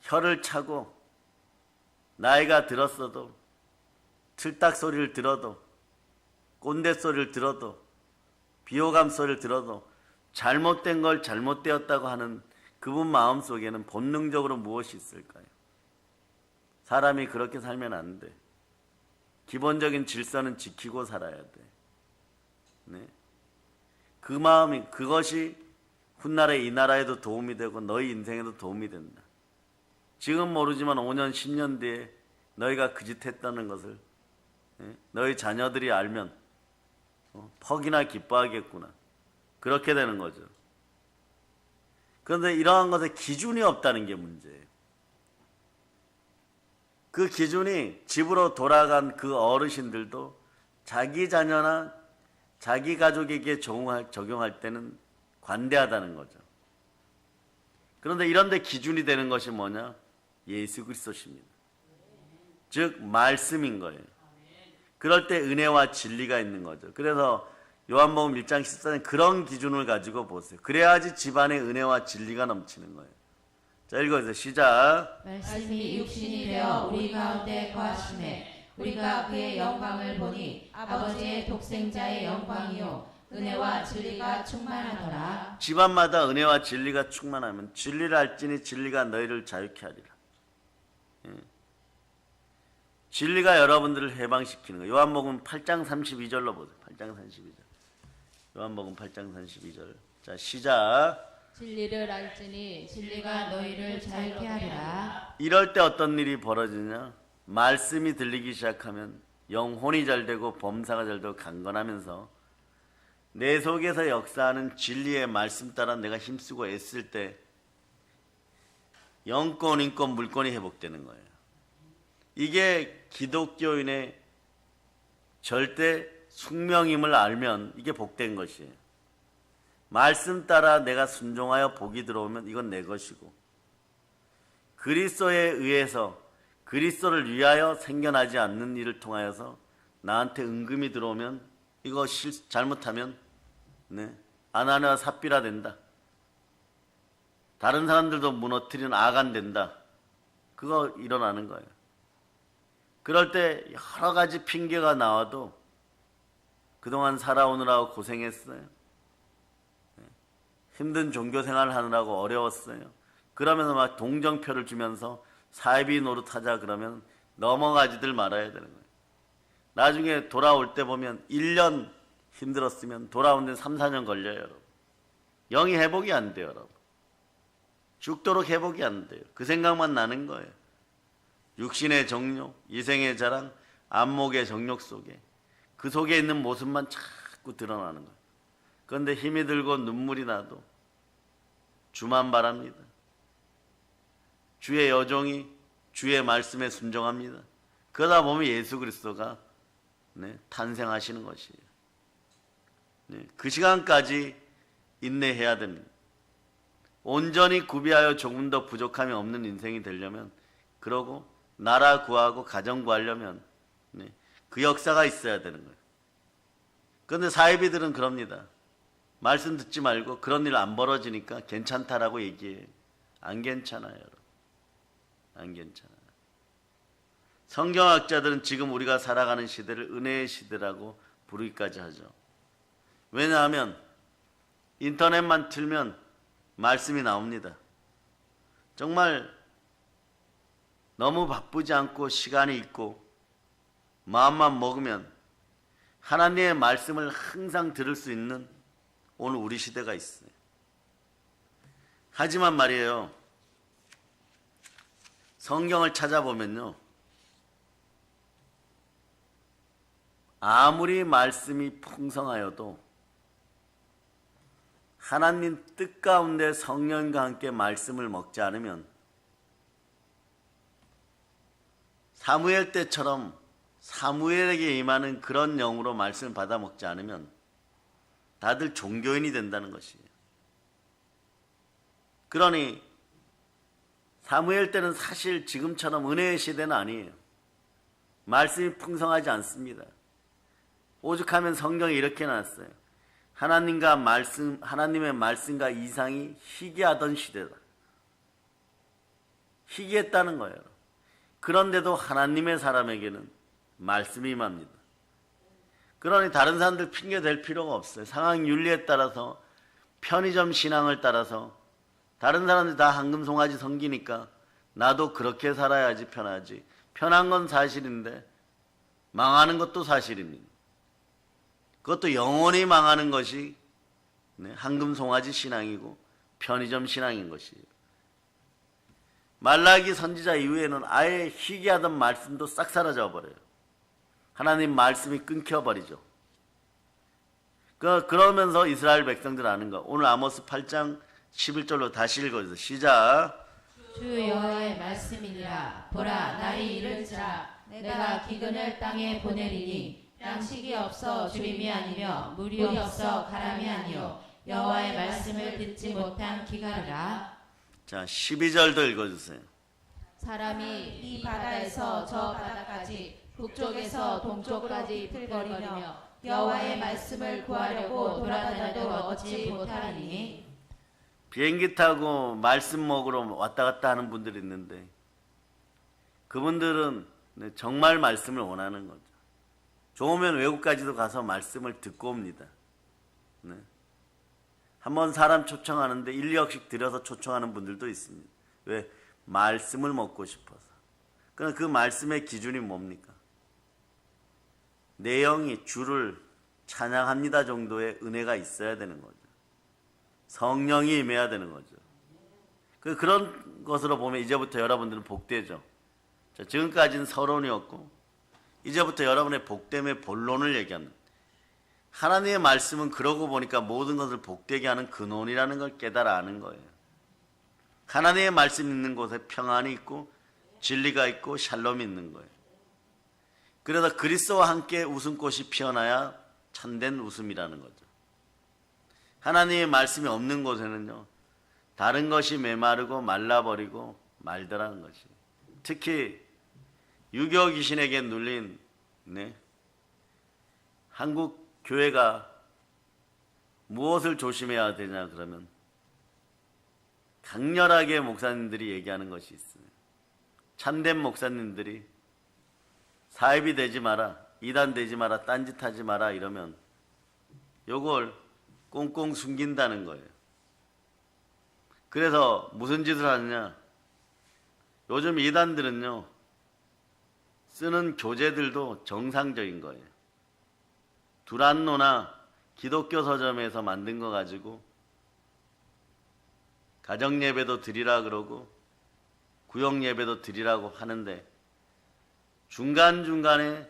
혀를 차고 나이가 들었어도, 틀딱 소리를 들어도, 꼰대 소리를 들어도, 비호감 소리를 들어도 잘못된 걸 잘못되었다고 하는 그분 마음속에는 본능적으로 무엇이 있을까요? 사람이 그렇게 살면 안 돼. 기본적인 질서는 지키고 살아야 돼. 네. 그 마음이, 그것이 훗날에 이 나라에도 도움이 되고 너희 인생에도 도움이 된다. 지금 모르지만 5년, 10년 뒤에 너희가 그 짓 했다는 것을 너희 자녀들이 알면 퍽이나 기뻐하겠구나. 그렇게 되는 거죠. 그런데 이러한 것에 기준이 없다는 게 문제예요. 그 기준이 집으로 돌아간 그 어르신들도 자기 자녀나 자기 가족에게 적용할 때는 관대하다는 거죠. 그런데 이런 데 기준이 되는 것이 뭐냐? 예수 그리스도십니다. 즉 말씀인 거예요. 그럴 때 은혜와 진리가 있는 거죠. 그래서 요한복음 1장 14절 그런 기준을 가지고 보세요. 그래야지 집안에 은혜와 진리가 넘치는 거예요. 자, 읽어주세요. 시작. 말씀이 육신이 되어 우리 가운데 거하심에 우리가 그의 영광을 보니 아버지의 독생자의 영광이요 은혜와 진리가 충만하더라. 집안마다 은혜와 진리가 충만하면 진리를 알지니 진리가 너희를 자유케 하리라. 진리가 여러분들을 해방시키는 거예요. 요한복음 8장 32절로 보세요. 8장 32절. 요한복음 8장 32절. 자, 시작. 진리를 알지니 진리가 너희를 자유케 하리라. 이럴 때 어떤 일이 벌어지냐? 말씀이 들리기 시작하면 영혼이 잘 되고 범사가 잘 되고 강건하면서 내 속에서 역사하는 진리의 말씀 따라 내가 힘쓰고 애쓸 때 영권, 인권, 물권이 회복되는 거예요. 이게 기독교인의 절대 숙명임을 알면 이게 복된 것이에요. 말씀 따라 내가 순종하여 복이 들어오면 이건 내 것이고, 그리스도에 의해서 그리스도를 위하여 생겨나지 않는 일을 통하여서 나한테 은금이 들어오면 이거 잘못하면 아나니아와 삽비라 된다. 다른 사람들도 무너뜨리는 아간 된다. 그거 일어나는 거예요. 그럴 때 여러 가지 핑계가 나와도 그동안 살아오느라고 고생했어요. 힘든 종교생활을 하느라고 어려웠어요. 그러면서 막 동정표를 주면서 사이비 노릇하자 그러면 넘어가지들 말아야 되는 거예요. 나중에 돌아올 때 보면 1년 힘들었으면 돌아온 데는 3, 4년 걸려요, 여러분. 영이 회복이 안 돼요, 여러분. 죽도록 회복이 안 돼요. 그 생각만 나는 거예요. 육신의 정욕, 이생의 자랑, 안목의 정욕 속에 그 속에 있는 모습만 자꾸 드러나는 거예요. 그런데 힘이 들고 눈물이 나도 주만 바랍니다. 주의 여종이 주의 말씀에 순종합니다. 그러다 보면 예수 그리스도가 탄생하시는 것이에요. 그 시간까지 인내해야 됩니다. 온전히 구비하여 조금 더 부족함이 없는 인생이 되려면, 그러고 나라 구하고 가정 구하려면 그 역사가 있어야 되는 거예요. 그런데 사이비들은 그럽니다. 말씀 듣지 말고 그런 일 안 벌어지니까 괜찮다라고 얘기해. 안 괜찮아요, 여러분. 안 괜찮아요. 성경학자들은 지금 우리가 살아가는 시대를 은혜의 시대라고 부르기까지 하죠. 왜냐하면 인터넷만 틀면 말씀이 나옵니다. 정말 너무 바쁘지 않고 시간이 있고 마음만 먹으면 하나님의 말씀을 항상 들을 수 있는 오늘 우리 시대가 있어요. 하지만 말이에요, 성경을 찾아보면요, 아무리 말씀이 풍성하여도 하나님 뜻 가운데 성령과 함께 말씀을 먹지 않으면 사무엘 때처럼 사무엘에게 임하는 그런 영으로 말씀을 받아 먹지 않으면 다들 종교인이 된다는 것이에요. 그러니 사무엘 때는 사실 지금처럼 은혜의 시대는 아니에요. 말씀이 풍성하지 않습니다. 오죽하면 성경에 이렇게 나왔어요. 하나님의 말씀과 이상이 희귀하던 시대다. 희귀했다는 거예요. 그런데도 하나님의 사람에게는 말씀이 임합니다. 그러니 다른 사람들 핑계 댈 필요가 없어요. 상황 윤리에 따라서, 편의점 신앙을 따라서 다른 사람들이 다 황금송아지 섬기니까 나도 그렇게 살아야지 편하지. 편한 건 사실인데 망하는 것도 사실입니다. 그것도 영원히 망하는 것이 황금송아지 신앙이고 편의점 신앙인 것이에요. 말라기 선지자 이후에는 아예 희귀하던 말씀도 싹 사라져 버려요. 하나님 말씀이 끊겨버리죠. 그러면서 이스라엘 백성들 아는 거. 오늘 아모스 8장 11절로 다시 읽어주세요. 시작. 주 여호와의 말씀이니라. 보라, 날이 이를지라 내가 기근을 땅에 보내리니 양식이 없어 주림이 아니며 물이 없어 가람이 아니요 여호와의 말씀을 듣지 못한 기갈이라. 자, 12절도 읽어주세요. 사람이 이 바다에서 저 바다까지 북쪽에서 동쪽까지 풀거리며 여호와의 말씀을 구하려고 돌아다녀도 얻지 못하리니. 비행기 타고 말씀 먹으러 왔다 갔다 하는 분들이 있는데 그분들은 정말 말씀을 원하는 거죠. 좋으면 외국까지도 가서 말씀을 듣고 옵니다. 네. 한번 사람 초청하는데 1, 2억씩 들여서 초청하는 분들도 있습니다. 왜? 말씀을 먹고 싶어서. 그럼 그 말씀의 기준이 뭡니까? 내용이 주를 찬양합니다 정도의 은혜가 있어야 되는 거죠. 성령이 임해야 되는 거죠. 그런 것으로 보면 이제부터 여러분들은 복되죠. 자, 지금까지는 서론이었고 이제부터 여러분의 복됨의 본론을 얘기합니다. 하나님의 말씀은 그러고 보니까 모든 것을 복되게 하는 근원이라는 걸 깨달아 아는 거예요. 하나님의 말씀 있는 곳에 평안이 있고 진리가 있고 샬롬이 있는 거예요. 그래서 그리스도와 함께 웃음꽃이 피어나야 참된 웃음이라는 거죠. 하나님의 말씀이 없는 곳에는요, 다른 것이 메마르고 말라버리고 말더라는 것이에요. 특히 유교 귀신에게 눌린 한국 교회가 무엇을 조심해야 되냐 그러면 강렬하게 목사님들이 얘기하는 것이 있어요. 참된 목사님들이 사입이 되지 마라, 이단 되지 마라, 딴짓하지 마라 이러면 요걸 꽁꽁 숨긴다는 거예요. 그래서 무슨 짓을 하느냐, 요즘 이단들은요 쓰는 교재들도 정상적인 거예요. 두란노나 기독교 서점에서 만든 거 가지고 가정예배도 드리라 그러고 구역예배도 드리라고 하는데 중간중간에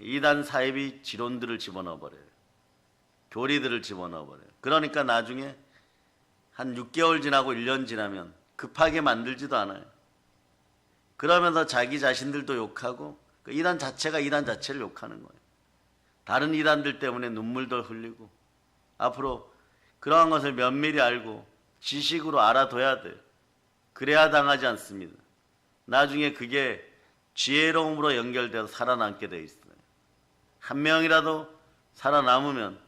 이단 사입이 지론들을 집어넣어 버려요. 교리들을 집어넣어 버려요. 그러니까 나중에 한 6개월 지나고 1년 지나면 급하게 만들지도 않아요. 그러면서 자기 자신들도 욕하고 그 이단 자체가 이단 자체를 욕하는 거예요. 다른 이단들 때문에 눈물도 흘리고 앞으로 그러한 것을 면밀히 알고 지식으로 알아둬야 돼요. 그래야 당하지 않습니다. 나중에 그게 지혜로움으로 연결되어서 살아남게 돼 있어요. 한 명이라도 살아남으면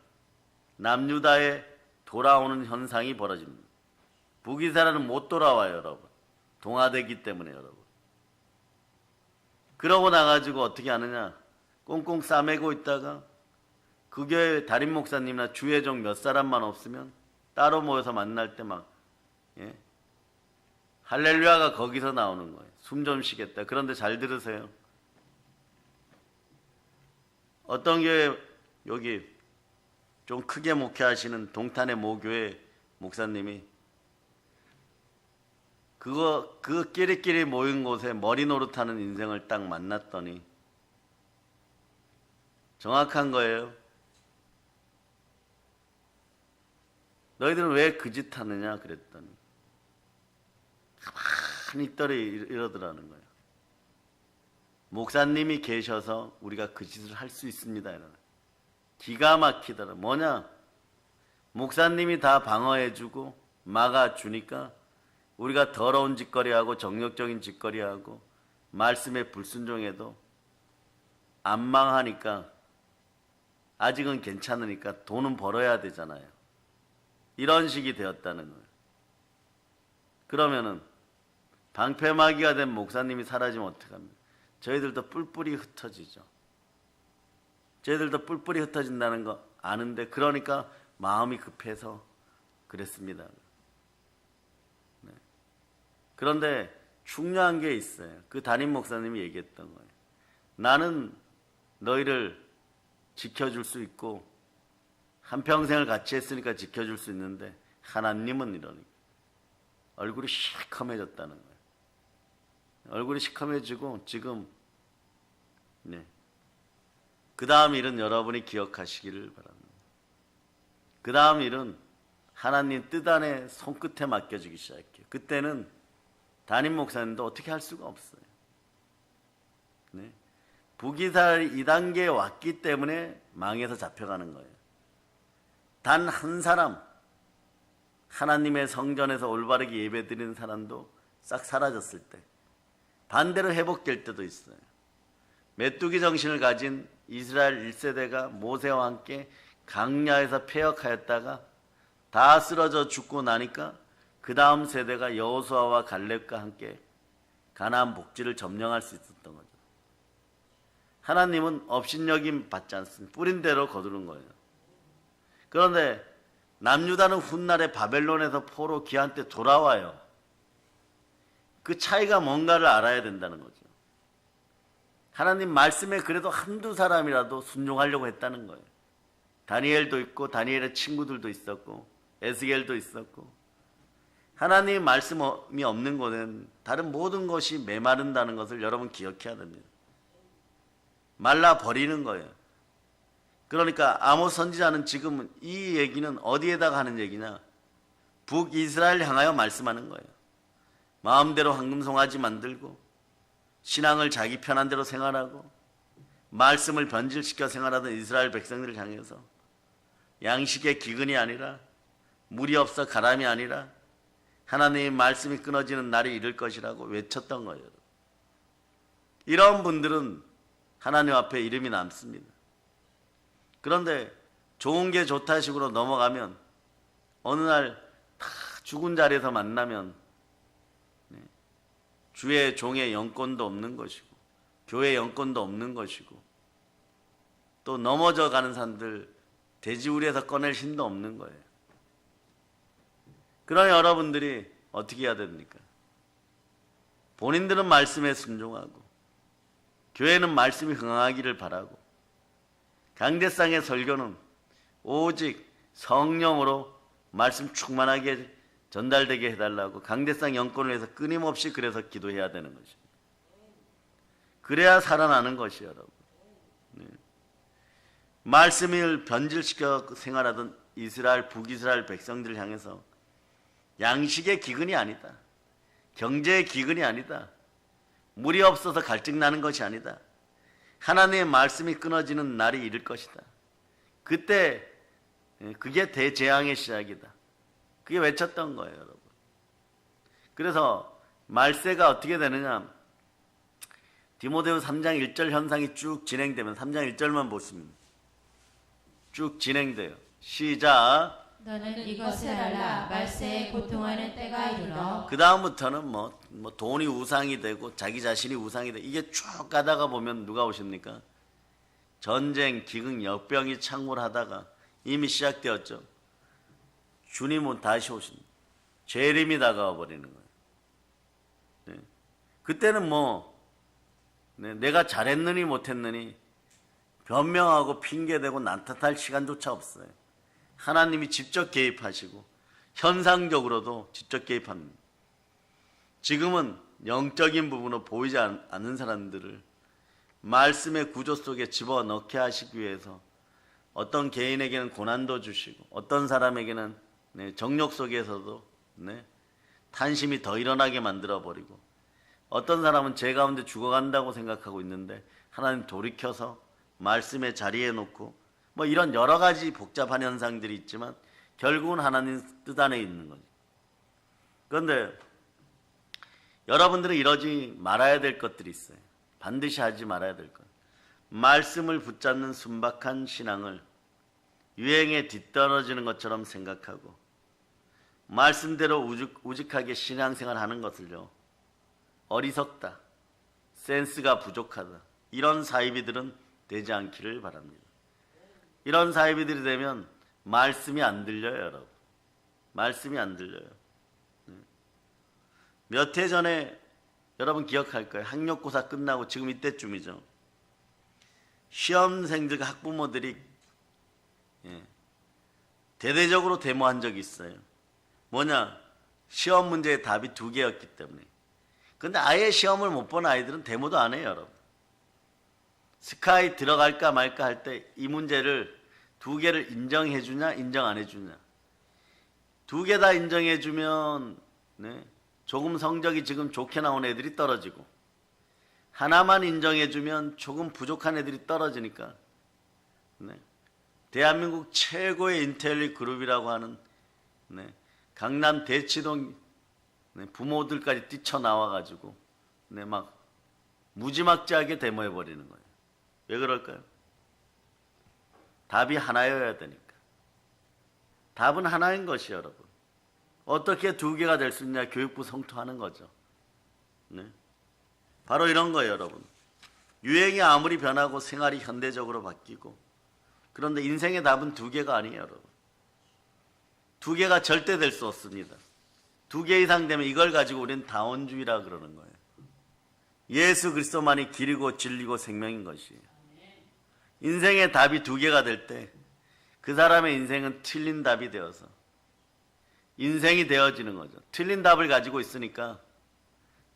남유다의 돌아오는 현상이 벌어집니다. 북이스라엘은 못 돌아와요, 여러분. 동화되기 때문에, 여러분. 그러고 나가지고 어떻게 하느냐? 꽁꽁 싸매고 있다가 그 교회 담임 목사님이나 주회종 몇 사람만 없으면 따로 모여서 만날 때 막 할렐루야가 거기서 나오는 거예요. 숨 좀 쉬겠다. 그런데 잘 들으세요. 어떤 교회, 여기 좀 크게 목회하시는 동탄의 모교회 목사님이 그 끼리끼리 모인 곳에 머리 노릇하는 인생을 딱 만났더니 정확한 거예요. 너희들은 왜 그 짓 하느냐 그랬더니 가만히 있더니 이러더라는 거예요. 목사님이 계셔서 우리가 그 짓을 할 수 있습니다. 이러는. 기가 막히더라. 뭐냐? 목사님이 다 방어해주고 막아주니까 우리가 더러운 짓거리하고 정력적인 짓거리하고 말씀에 불순종해도 안 망하니까 아직은 괜찮으니까 돈은 벌어야 되잖아요. 이런 식이 되었다는 거예요. 그러면은 방패막이가 된 목사님이 사라지면 어떡합니까? 저희들도 뿔뿔이 흩어지죠. 저희들도 뿔뿔이 흩어진다는 거 아는데 그러니까 마음이 급해서 그랬습니다. 네. 그런데 중요한 게 있어요. 그 담임 목사님이 얘기했던 거예요. 나는 너희를 지켜줄 수 있고 한평생을 같이 했으니까 지켜줄 수 있는데 하나님은 이러니까 얼굴이 시커매졌다는 거예요. 얼굴이 시커매지고 지금 그 다음 일은 여러분이 기억하시기를 바랍니다. 그 다음 일은 하나님 뜻 안에 손끝에 맡겨주기 시작해요. 그때는 담임 목사님도 어떻게 할 수가 없어요. 북이스라엘 2단계에 왔기 때문에 망해서 잡혀가는 거예요. 단 한 사람, 하나님의 성전에서 올바르게 예배드리는 사람도 싹 사라졌을 때 반대로 회복될 때도 있어요. 메뚜기 정신을 가진 이스라엘 1세대가 모세와 함께 강야에서 패역하였다가 다 쓰러져 죽고 나니까 그 다음 세대가 여호수아와 갈렙과 함께 가나안 복지를 점령할 수 있었던 거죠. 하나님은 업신여김 받지 않습니다. 뿌린 대로 거두는 거예요. 그런데 남유다는 훗날에 바벨론에서 포로 귀환 때 돌아와요. 그 차이가 뭔가를 알아야 된다는 거죠. 하나님 말씀에 그래도 한두 사람이라도 순종하려고 했다는 거예요. 다니엘도 있고 다니엘의 친구들도 있었고 에스겔도 있었고 하나님의 말씀이 없는 곳은 다른 모든 것이 메마른다는 것을 여러분 기억해야 됩니다. 말라버리는 거예요. 그러니까 아모스 선지자는 지금 이 얘기는 어디에다가 하는 얘기냐? 북이스라엘 향하여 말씀하는 거예요. 마음대로 황금송아지 만들고 신앙을 자기 편한 대로 생활하고 말씀을 변질시켜 생활하던 이스라엘 백성들을 향해서 양식의 기근이 아니라 물이 없어 가람이 아니라 하나님의 말씀이 끊어지는 날이 이를 것이라고 외쳤던 거예요. 이런 분들은 하나님 앞에 이름이 남습니다. 그런데 좋은 게 좋다 식으로 넘어가면 어느 날 다 죽은 자리에서 만나면 주의 종의 영권도 없는 것이고 교회 영권도 없는 것이고 또 넘어져 가는 사람들 돼지우리에서 꺼낼 힘도 없는 거예요. 그러나 여러분들이 어떻게 해야 됩니까? 본인들은 말씀에 순종하고 교회는 말씀이 흥하기를 바라고 강대상의 설교는 오직 성령으로 말씀 충만하게 전달되게 해달라고 강대상 영권을 위해서 끊임없이 그래서 기도해야 되는 것입니다. 그래야 살아나는 것이에요, 여러분. 말씀을 변질시켜 생활하던 이스라엘, 북이스라엘 백성들을 향해서 양식의 기근이 아니다. 경제의 기근이 아니다. 물이 없어서 갈증 나는 것이 아니다. 하나님의 말씀이 끊어지는 날이 이를 것이다. 그때 그게 대재앙의 시작이다. 그게 외쳤던 거예요, 여러분. 그래서 말세가 어떻게 되느냐? 디모데후 3장 1절 현상이 쭉 진행되면 3장 1절만 보시면 쭉 진행돼요. 시작. 너는 이것을 알라. 말세에 고통하는 때가 이르러 그 다음부터는 뭐 돈이 우상이 되고 자기 자신이 우상이 되고 이게 쭉 가다가 보면 누가 오십니까? 전쟁, 기근, 역병이 창궐하다가 이미 시작되었죠. 주님은 다시 오십니다. 재림이 다가와 버리는 거예요. 네. 그때는 내가 잘했느니 못했느니 변명하고 핑계대고 난탓할 시간조차 없어요. 하나님이 직접 개입하시고 현상적으로도 직접 개입합니다. 지금은 영적인 부분으로 보이지 않는 사람들을 말씀의 구조 속에 집어넣게 하시기 위해서 어떤 개인에게는 고난도 주시고 어떤 사람에게는 정욕 속에서도 탄심이 더 일어나게 만들어버리고 어떤 사람은 죄 가운데 죽어간다고 생각하고 있는데 하나님 돌이켜서 말씀의 자리에 놓고 이런 여러 가지 복잡한 현상들이 있지만 결국은 하나님 뜻 안에 있는 거죠. 그런데 여러분들은 이러지 말아야 될 것들이 있어요. 반드시 하지 말아야 될 것. 말씀을 붙잡는 순박한 신앙을 유행에 뒤떨어지는 것처럼 생각하고 말씀대로 우직하게 신앙생활 하는 것을요, 어리석다, 센스가 부족하다, 이런 사이비들은 되지 않기를 바랍니다. 이런 사이비들이 되면 말씀이 안 들려요, 여러분. 말씀이 안 들려요. 몇 해 전에 여러분 기억할 거예요. 학력고사 끝나고 지금 이때쯤이죠. 시험생들과 학부모들이 대대적으로 데모한 적이 있어요. 뭐냐? 시험 문제의 답이 2개였기 때문에. 근데 아예 시험을 못 본 아이들은 데모도 안 해요, 여러분. 스카이 들어갈까 말까 할 때 이 문제를 2개를 인정해 주냐, 인정 안 해 주냐. 2개 다 인정해 주면 조금 성적이 지금 좋게 나온 애들이 떨어지고 하나만 인정해 주면 조금 부족한 애들이 떨어지니까 대한민국 최고의 인텔리 그룹이라고 하는 강남 대치동 부모들까지 뛰쳐나와가지고 막 무지막지하게 데모해 버리는 거예요. 왜 그럴까요? 답이 하나여야 되니까. 답은 하나인 것이 여러분. 어떻게 2개가 될 수 있냐? 교육부 성토하는 거죠. 바로 이런 거예요, 여러분. 유행이 아무리 변하고 생활이 현대적으로 바뀌고 그런데 인생의 답은 2개가 아니에요, 여러분. 2개가 절대 될 수 없습니다. 2개 이상 되면 이걸 가지고 우리는 다원주의라 그러는 거예요. 예수 그리스도만이 길이고 진리고 생명인 것이에요. 인생의 답이 2개가 될 때 그 사람의 인생은 틀린 답이 되어서 인생이 되어지는 거죠. 틀린 답을 가지고 있으니까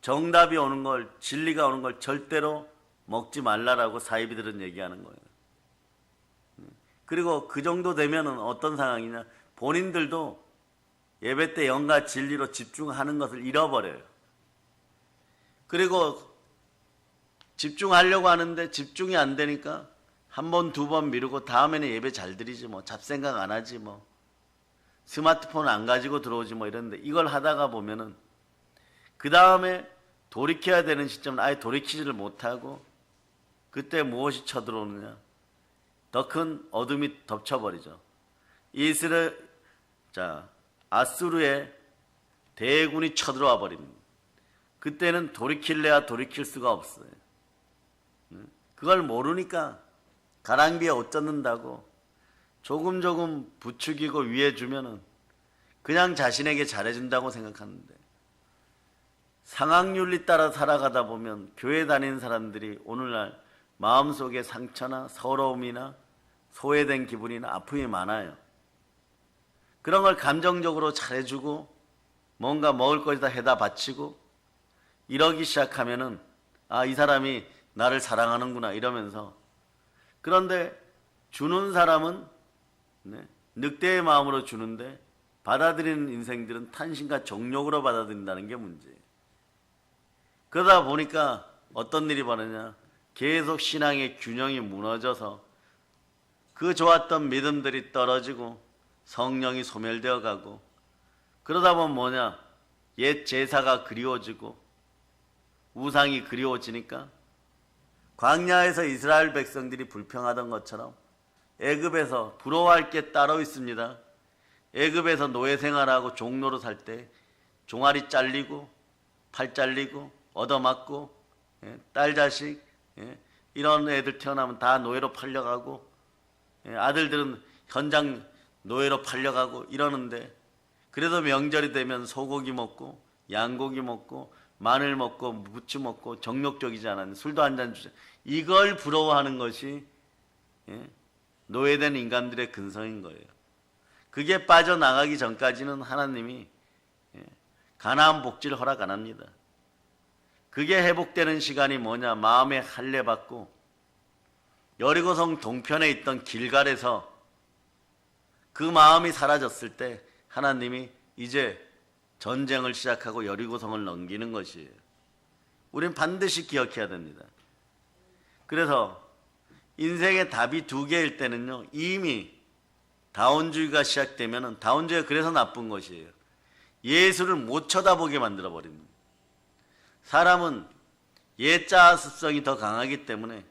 정답이 오는 걸, 진리가 오는 걸 절대로 먹지 말라라고 사이비들은 얘기하는 거예요. 그리고 그 정도 되면은 어떤 상황이냐? 본인들도 예배 때 영과 진리로 집중하는 것을 잃어버려요. 그리고 집중하려고 하는데 집중이 안 되니까 1번, 2번 미루고 다음에는 예배 잘 드리지 잡생각 안 하지 스마트폰 안 가지고 들어오지 이랬는데 이걸 하다가 보면은 그 다음에 돌이켜야 되는 시점은 아예 돌이키지를 못하고 그때 무엇이 쳐들어오느냐? 더 큰 어둠이 덮쳐버리죠. 아수르의 대군이 쳐들어와 버립니다. 그때는 돌이킬래야 돌이킬 수가 없어요. 그걸 모르니까 가랑비에 옷 젖는다고 조금 부추기고 위해 주면은 그냥 자신에게 잘해준다고 생각하는데 상황윤리 따라 살아가다 보면 교회 다니는 사람들이 오늘날 마음속에 상처나 서러움이나 소외된 기분이나 아픔이 많아요. 그런 걸 감정적으로 잘해주고 뭔가 먹을 것이다 해다 바치고 이러기 시작하면은 이 사람이 나를 사랑하는구나 이러면서 그런데 주는 사람은 늑대의 마음으로 주는데 받아들이는 인생들은 탄심과 정욕으로 받아들인다는 게 문제예요. 그러다 보니까 어떤 일이 벌어지냐? 계속 신앙의 균형이 무너져서 그 좋았던 믿음들이 떨어지고 성령이 소멸되어 가고 그러다 보면 옛 제사가 그리워지고 우상이 그리워지니까 광야에서 이스라엘 백성들이 불평하던 것처럼 애굽에서 부러워할 게 따로 있습니다. 애굽에서 노예 생활하고 종로로 살 때 종아리 잘리고 팔 잘리고 얻어맞고 딸 자식 이런 애들 태어나면 다 노예로 팔려가고 아들들은 현장 노예로 팔려가고 이러는데 그래도 명절이 되면 소고기 먹고 양고기 먹고 마늘 먹고 무치 먹고 정욕적이지 않았는데 술도 한 잔 주자. 이걸 부러워하는 것이 노예된 인간들의 근성인 거예요. 그게 빠져나가기 전까지는 하나님이 가나안 복지를 허락 안 합니다. 그게 회복되는 시간이 뭐냐? 마음의 할례 받고 여리고성 동편에 있던 길갈에서 그 마음이 사라졌을 때 하나님이 이제 전쟁을 시작하고 여리고성을 넘기는 것이에요. 우린 반드시 기억해야 됩니다. 그래서 인생의 답이 두 개일 때는요, 이미 다원주의가 시작되면은, 다원주의가 그래서 나쁜 것이에요. 예수를 못 쳐다보게 만들어 버립니다. 사람은 예자 습성이 더 강하기 때문에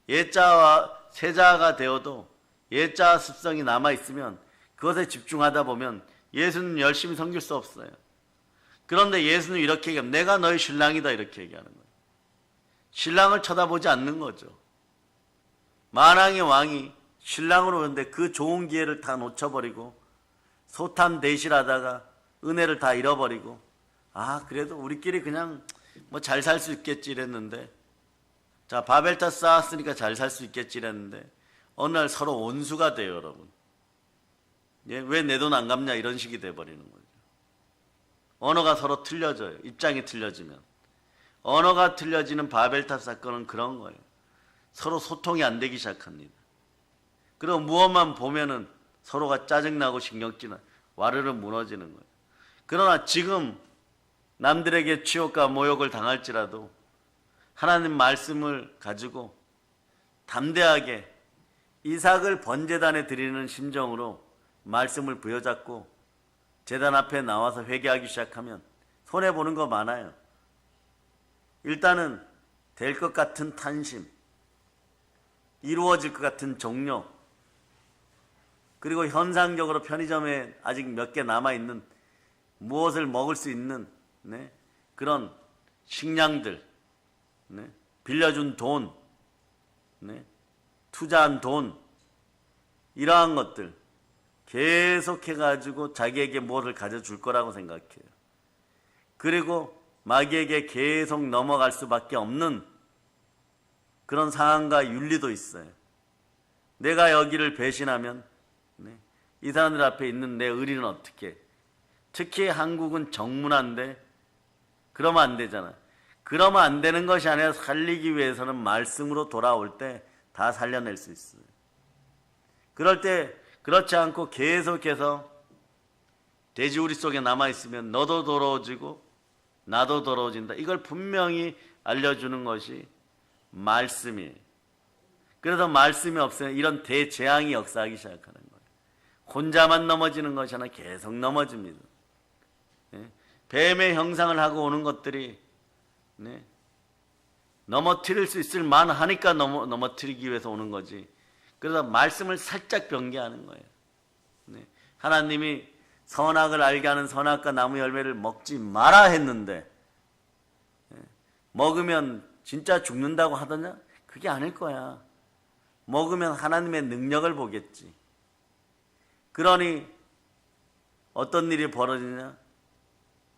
예자와 세자가 되어도 예자 습성이 남아있으면 그것에 집중하다 보면 예수는 열심히 섬길 수 없어요. 그런데 예수는 이렇게 얘기합니다. 내가 너의 신랑이다 이렇게 얘기하는 거예요. 신랑을 쳐다보지 않는 거죠. 만왕의 왕이 신랑으로 오는데 그 좋은 기회를 다 놓쳐버리고 소탐대실하다가 은혜를 다 잃어버리고 그래도 우리끼리 그냥 뭐 잘 살 수 있겠지 이랬는데 자 바벨탑 쌓았으니까 잘 살 수 있겠지 이랬는데 어느 날 서로 원수가 돼요 여러분. 왜 내 돈 안 갚냐 이런 식이 돼버리는 거죠. 언어가 서로 틀려져요. 입장이 틀려지면. 언어가 틀려지는 바벨탑 사건은 그런 거예요. 서로 소통이 안 되기 시작합니다. 그리고 무엇만 보면은 서로가 짜증나고 신경질나 와르르 무너지는 거예요. 그러나 지금 남들에게 치욕과 모욕을 당할지라도 하나님 말씀을 가지고 담대하게 이삭을 번제단에 드리는 심정으로 말씀을 부여잡고 제단 앞에 나와서 회개하기 시작하면 손해보는 거 많아요. 일단은 될 것 같은 탄심, 이루어질 것 같은 종료, 그리고 현상적으로 편의점에 아직 몇 개 남아있는 무엇을 먹을 수 있는 그런 식량들, 빌려준 돈, 투자한 돈, 이러한 것들 계속해가지고 자기에게 무엇을 가져줄 거라고 생각해요. 그리고 마귀에게 계속 넘어갈 수밖에 없는 그런 상황과 윤리도 있어요. 내가 여기를 배신하면 이 사람들 앞에 있는 내 의리는 어떻게 해? 특히 한국은 정문화인데 그러면 안 되잖아. 그러면 안 되는 것이 아니라 살리기 위해서는 말씀으로 돌아올 때 다 살려낼 수 있어요. 그럴 때 그렇지 않고 계속해서 돼지우리 속에 남아있으면 너도 더러워지고 나도 더러워진다. 이걸 분명히 알려주는 것이 말씀이에요. 그래서 말씀이 없으면 이런 대재앙이 역사하기 시작하는 거예요. 혼자만 넘어지는 것이 아니라 계속 넘어집니다. 뱀의 형상을 하고 오는 것들이 넘어뜨릴 수 있을 만하니까 넘어뜨리기 위해서 오는 거지. 그래서 말씀을 살짝 변개하는 거예요. 하나님이 선악을 알게 하는 선악과 나무 열매를 먹지 마라 했는데 먹으면 진짜 죽는다고 하더냐? 그게 아닐 거야. 먹으면 하나님의 능력을 보겠지. 그러니 어떤 일이 벌어지냐?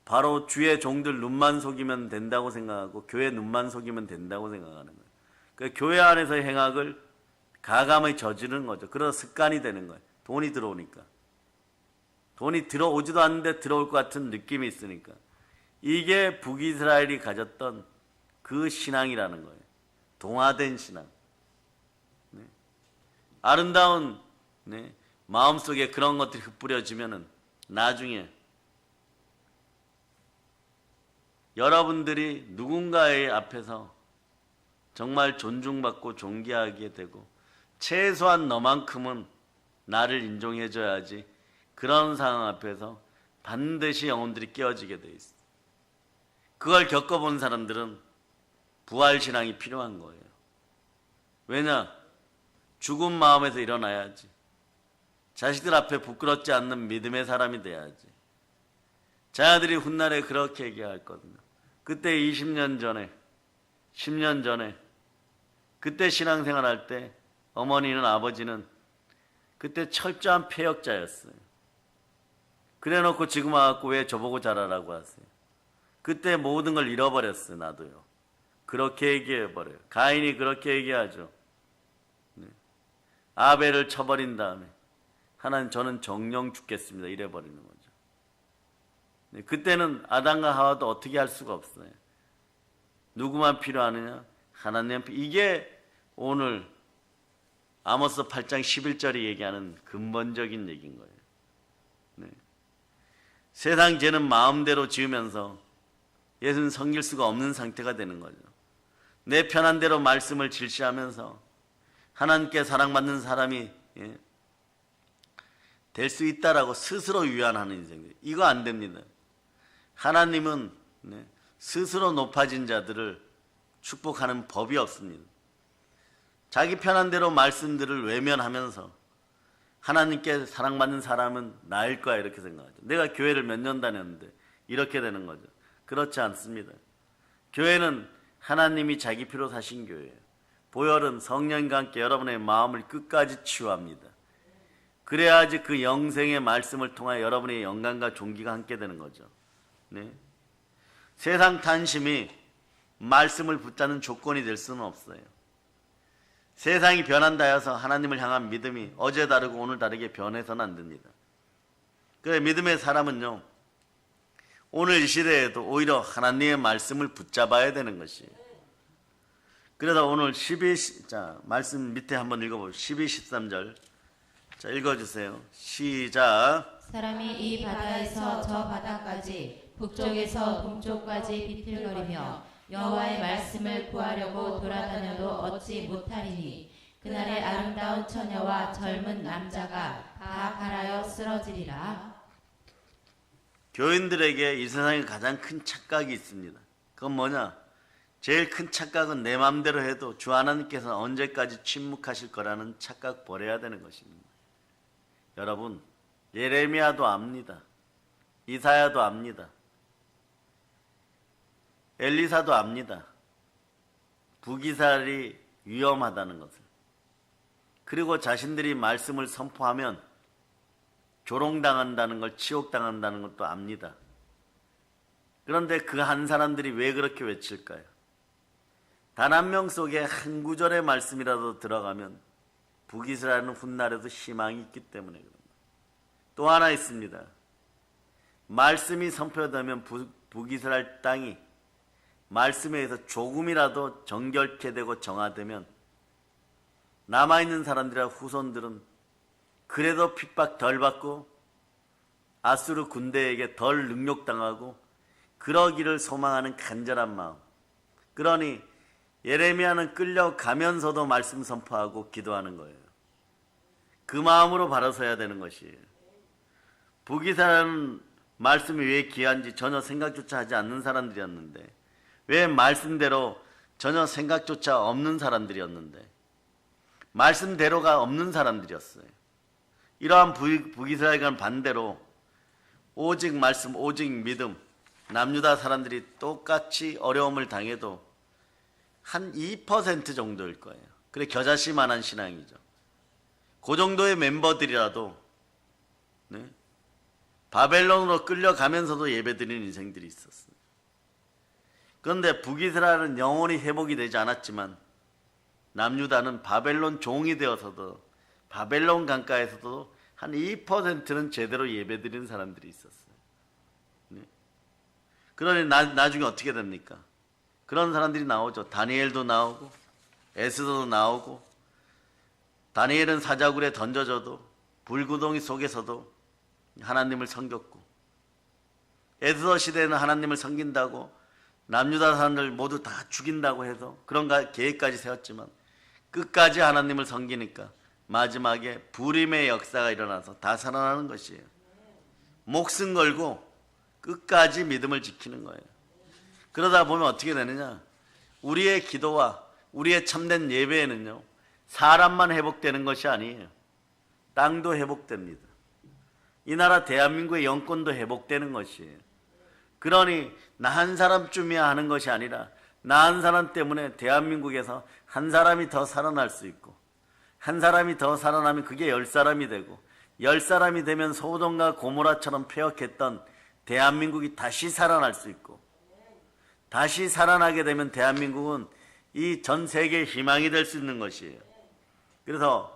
바로 주의 종들 눈만 속이면 된다고 생각하고 교회 눈만 속이면 된다고 생각하는 거예요. 그러니까 교회 안에서의 행악을 가감히 저지르는 거죠. 그래서 습관이 되는 거예요. 돈이 들어오니까. 돈이 들어오지도 않는데 들어올 것 같은 느낌이 있으니까. 이게 북이스라엘이 가졌던 그 신앙이라는 거예요. 동화된 신앙. 아름다운 마음속에 그런 것들이 흩뿌려지면은 나중에 여러분들이 누군가의 앞에서 정말 존중받고 존귀하게 되고 최소한 너만큼은 나를 인정해줘야지 그런 상황 앞에서 반드시 영혼들이 깨어지게 돼 있어. 그걸 겪어본 사람들은 부활신앙이 필요한 거예요. 왜냐? 죽은 마음에서 일어나야지. 자식들 앞에 부끄럽지 않는 믿음의 사람이 돼야지. 자녀들이 훗날에 그렇게 얘기할 거거든요. 그때 20년 전에, 10년 전에, 그때 신앙생활 할 때 어머니는 아버지는 그때 철저한 폐역자였어요. 그래놓고 지금 와갖고 왜 저보고 잘하라고 하세요. 그때 모든 걸 잃어버렸어요. 나도요. 그렇게 얘기해버려요. 가인이 그렇게 얘기하죠. 네. 아벨을 쳐버린 다음에 하나님 저는 정령 죽겠습니다. 이래버리는 거죠. 네. 그때는 아담과 하와도 어떻게 할 수가 없어요. 누구만 필요하느냐? 하나님. 이게 오늘 아모스 8장 11절이 얘기하는 근본적인 얘기인 거예요. 네. 세상 죄는 마음대로 지으면서 예수는 섬길 수가 없는 상태가 되는 거죠. 내 편한 대로 말씀을 질시하면서 하나님께 사랑받는 사람이 될 수 있다라고 스스로 위안하는 인생. 이거 안 됩니다. 하나님은 스스로 높아진 자들을 축복하는 법이 없습니다. 자기 편한 대로 말씀들을 외면하면서 하나님께 사랑받는 사람은 나일 거야 이렇게 생각하죠. 내가 교회를 몇 년 다녔는데 이렇게 되는 거죠. 그렇지 않습니다. 교회는 하나님이 자기 피로 사신 교회예요. 보혈은 성령과 함께 여러분의 마음을 끝까지 치유합니다. 그래야지 그 영생의 말씀을 통하여 여러분의 영광과 존귀가 함께 되는 거죠. 네. 세상 탄심이 말씀을 붙잡는 조건이 될 수는 없어요. 세상이 변한다 해서 하나님을 향한 믿음이 어제 다르고 오늘 다르게 변해서는 안 됩니다. 그래 믿음의 사람은요, 오늘 이 시대에도 오히려 하나님의 말씀을 붙잡아야 되는 것이에요. 그래서 오늘 말씀 밑에 한번 읽어보시죠. 12, 13절. 자, 읽어주세요. 시작. 사람이 이 바다에서 저 바다까지 북쪽에서 동쪽까지 비틀거리며 여호와의 말씀을 구하려고 돌아다녀도 얻지 못하리니 그날의 아름다운 처녀와 젊은 남자가 다 갈아여 쓰러지리라. 교인들에게 이 세상에 가장 큰 착각이 있습니다. 그건 뭐냐? 제일 큰 착각은 내 마음대로 해도 주 하나님께서는 언제까지 침묵하실 거라는 착각 버려야 되는 것입니다. 여러분, 예레미야도 압니다. 이사야도 압니다. 엘리사도 압니다. 북이스라엘이 위험하다는 것을. 그리고 자신들이 말씀을 선포하면 조롱당한다는 걸, 치욕당한다는 것도 압니다. 그런데 그 한 사람들이 왜 그렇게 외칠까요? 단 한 명 속에 한 구절의 말씀이라도 들어가면 북이스라엘은 훗날에도 희망이 있기 때문에 그럽니다. 또 하나 있습니다. 말씀이 선포되면 북이스라엘 땅이 말씀에 의해서 조금이라도 정결케 되고 정화되면 남아있는 사람들이나 후손들은 그래도 핍박 덜 받고 아수르 군대에게 덜 능욕당하고 그러기를 소망하는 간절한 마음. 그러니 예레미야는 끌려가면서도 말씀 선포하고 기도하는 거예요. 그 마음으로 바로 서야 되는 것이에요. 북이스라엘은 말씀이 왜 귀한지 전혀 생각조차 하지 않는 사람들이었는데, 왜 말씀대로 전혀 생각조차 없는 사람들이었는데, 말씀대로가 없는 사람들이었어요. 이러한 북이스라엘과는 반대로 오직 말씀, 오직 믿음, 남유다 사람들이 똑같이 어려움을 당해도 한 2% 정도일 거예요. 그래 겨자씨만한 신앙이죠. 그 정도의 멤버들이라도 바벨론으로 끌려가면서도 예배드리는 인생들이 있었어요. 그런데 북이스라엘은 영원히 회복이 되지 않았지만 남유다는 바벨론 종이 되어서도 바벨론 강가에서도 한 2%는 제대로 예배드리는 사람들이 있었어요. 그러니 나중에 어떻게 됩니까? 그런 사람들이 나오죠. 다니엘도 나오고 에스더도 나오고, 다니엘은 사자굴에 던져져도 불구덩이 속에서도 하나님을 섬겼고, 에스더 시대에는 하나님을 섬긴다고 남유다 사람들 모두 다 죽인다고 해서 그런 계획까지 세웠지만 끝까지 하나님을 섬기니까 마지막에 불임의 역사가 일어나서 다 살아나는 것이에요. 목숨 걸고 끝까지 믿음을 지키는 거예요. 그러다 보면 어떻게 되느냐? 우리의 기도와 우리의 참된 예배에는요, 사람만 회복되는 것이 아니에요. 땅도 회복됩니다. 이 나라 대한민국의 영권도 회복되는 것이에요. 그러니 나 한 사람쯤이야 하는 것이 아니라 나 한 사람 때문에 대한민국에서 한 사람이 더 살아날 수 있고, 한 사람이 더 살아나면 그게 10사람이 되고, 10사람이 되면 소돔과 고모라처럼 폐역했던 대한민국이 다시 살아날 수 있고, 다시 살아나게 되면 대한민국은 이 전 세계의 희망이 될 수 있는 것이에요. 그래서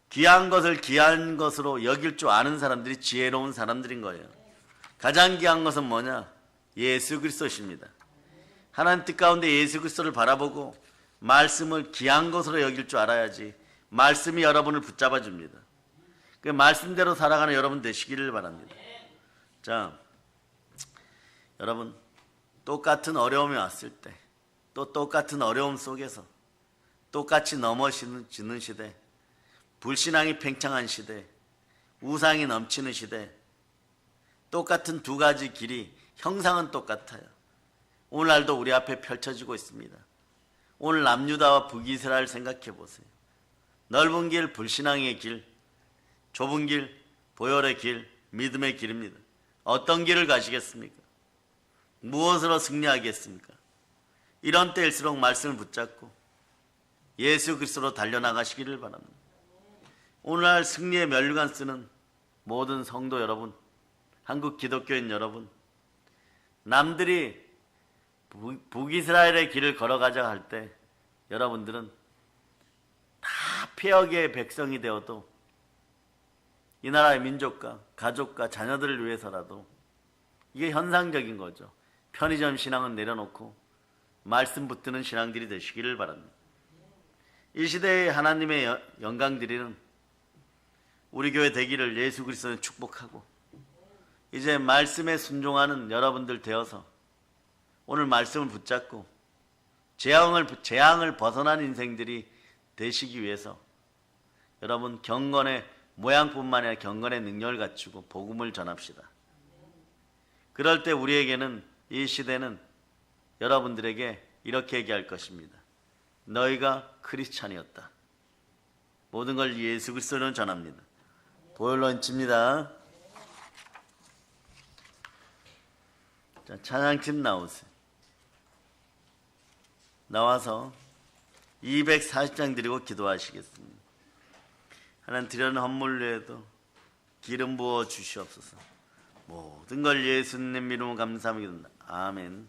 귀한 것을 귀한 것으로 여길 줄 아는 사람들이 지혜로운 사람들인 거예요. 가장 귀한 것은 뭐냐? 예수 그리스도십니다. 하나님 뜻 가운데 예수 그리스도를 바라보고 말씀을 귀한 것으로 여길 줄 알아야지 말씀이 여러분을 붙잡아 줍니다. 그 말씀대로 살아가는 여러분 되시기를 바랍니다. 자, 여러분, 똑같은 어려움이 왔을 때, 또 똑같은 어려움 속에서 똑같이 넘어지는 시대, 불신앙이 팽창한 시대, 우상이 넘치는 시대, 똑같은 두 가지 길이 형상은 똑같아요. 오늘날도 우리 앞에 펼쳐지고 있습니다. 오늘 남유다와 북이스라엘 생각해 보세요. 넓은 길, 불신앙의 길, 좁은 길, 보혈의 길, 믿음의 길입니다. 어떤 길을 가시겠습니까? 무엇으로 승리하겠습니까? 이런 때일수록 말씀을 붙잡고 예수 그리스도로 달려나가시기를 바랍니다. 오늘날 승리의 면류관 쓰는 모든 성도 여러분, 한국 기독교인 여러분, 남들이 북이스라엘의 길을 걸어가자 할 때 여러분들은 다 폐역의 백성이 되어도 이 나라의 민족과 가족과 자녀들을 위해서라도 이게 현상적인 거죠. 편의점 신앙은 내려놓고 말씀 붙드는 신앙들이 되시기를 바랍니다. 이 시대에 하나님의 영광 드리는 우리 교회 되기를 예수 그리스도는 축복하고, 이제 말씀에 순종하는 여러분들 되어서 오늘 말씀을 붙잡고 재앙을 벗어난 인생들이 되시기 위해서 여러분 경건의 모양뿐만 아니라 경건의 능력을 갖추고 복음을 전합시다. 그럴 때 우리에게는, 이 시대는 여러분들에게 이렇게 얘기할 것입니다. 너희가 크리스찬이었다. 모든 걸 예수 그리스도는 전합니다. 보혈로 얹힙니다. 자, 찬양팀 나오세요. 나와서 240장 드리고 기도하시겠습니다. 하나님 드려는 헌물 외에도 기름 부어 주시옵소서. 모든 걸 예수님 이름으로 감사합니다. 아멘.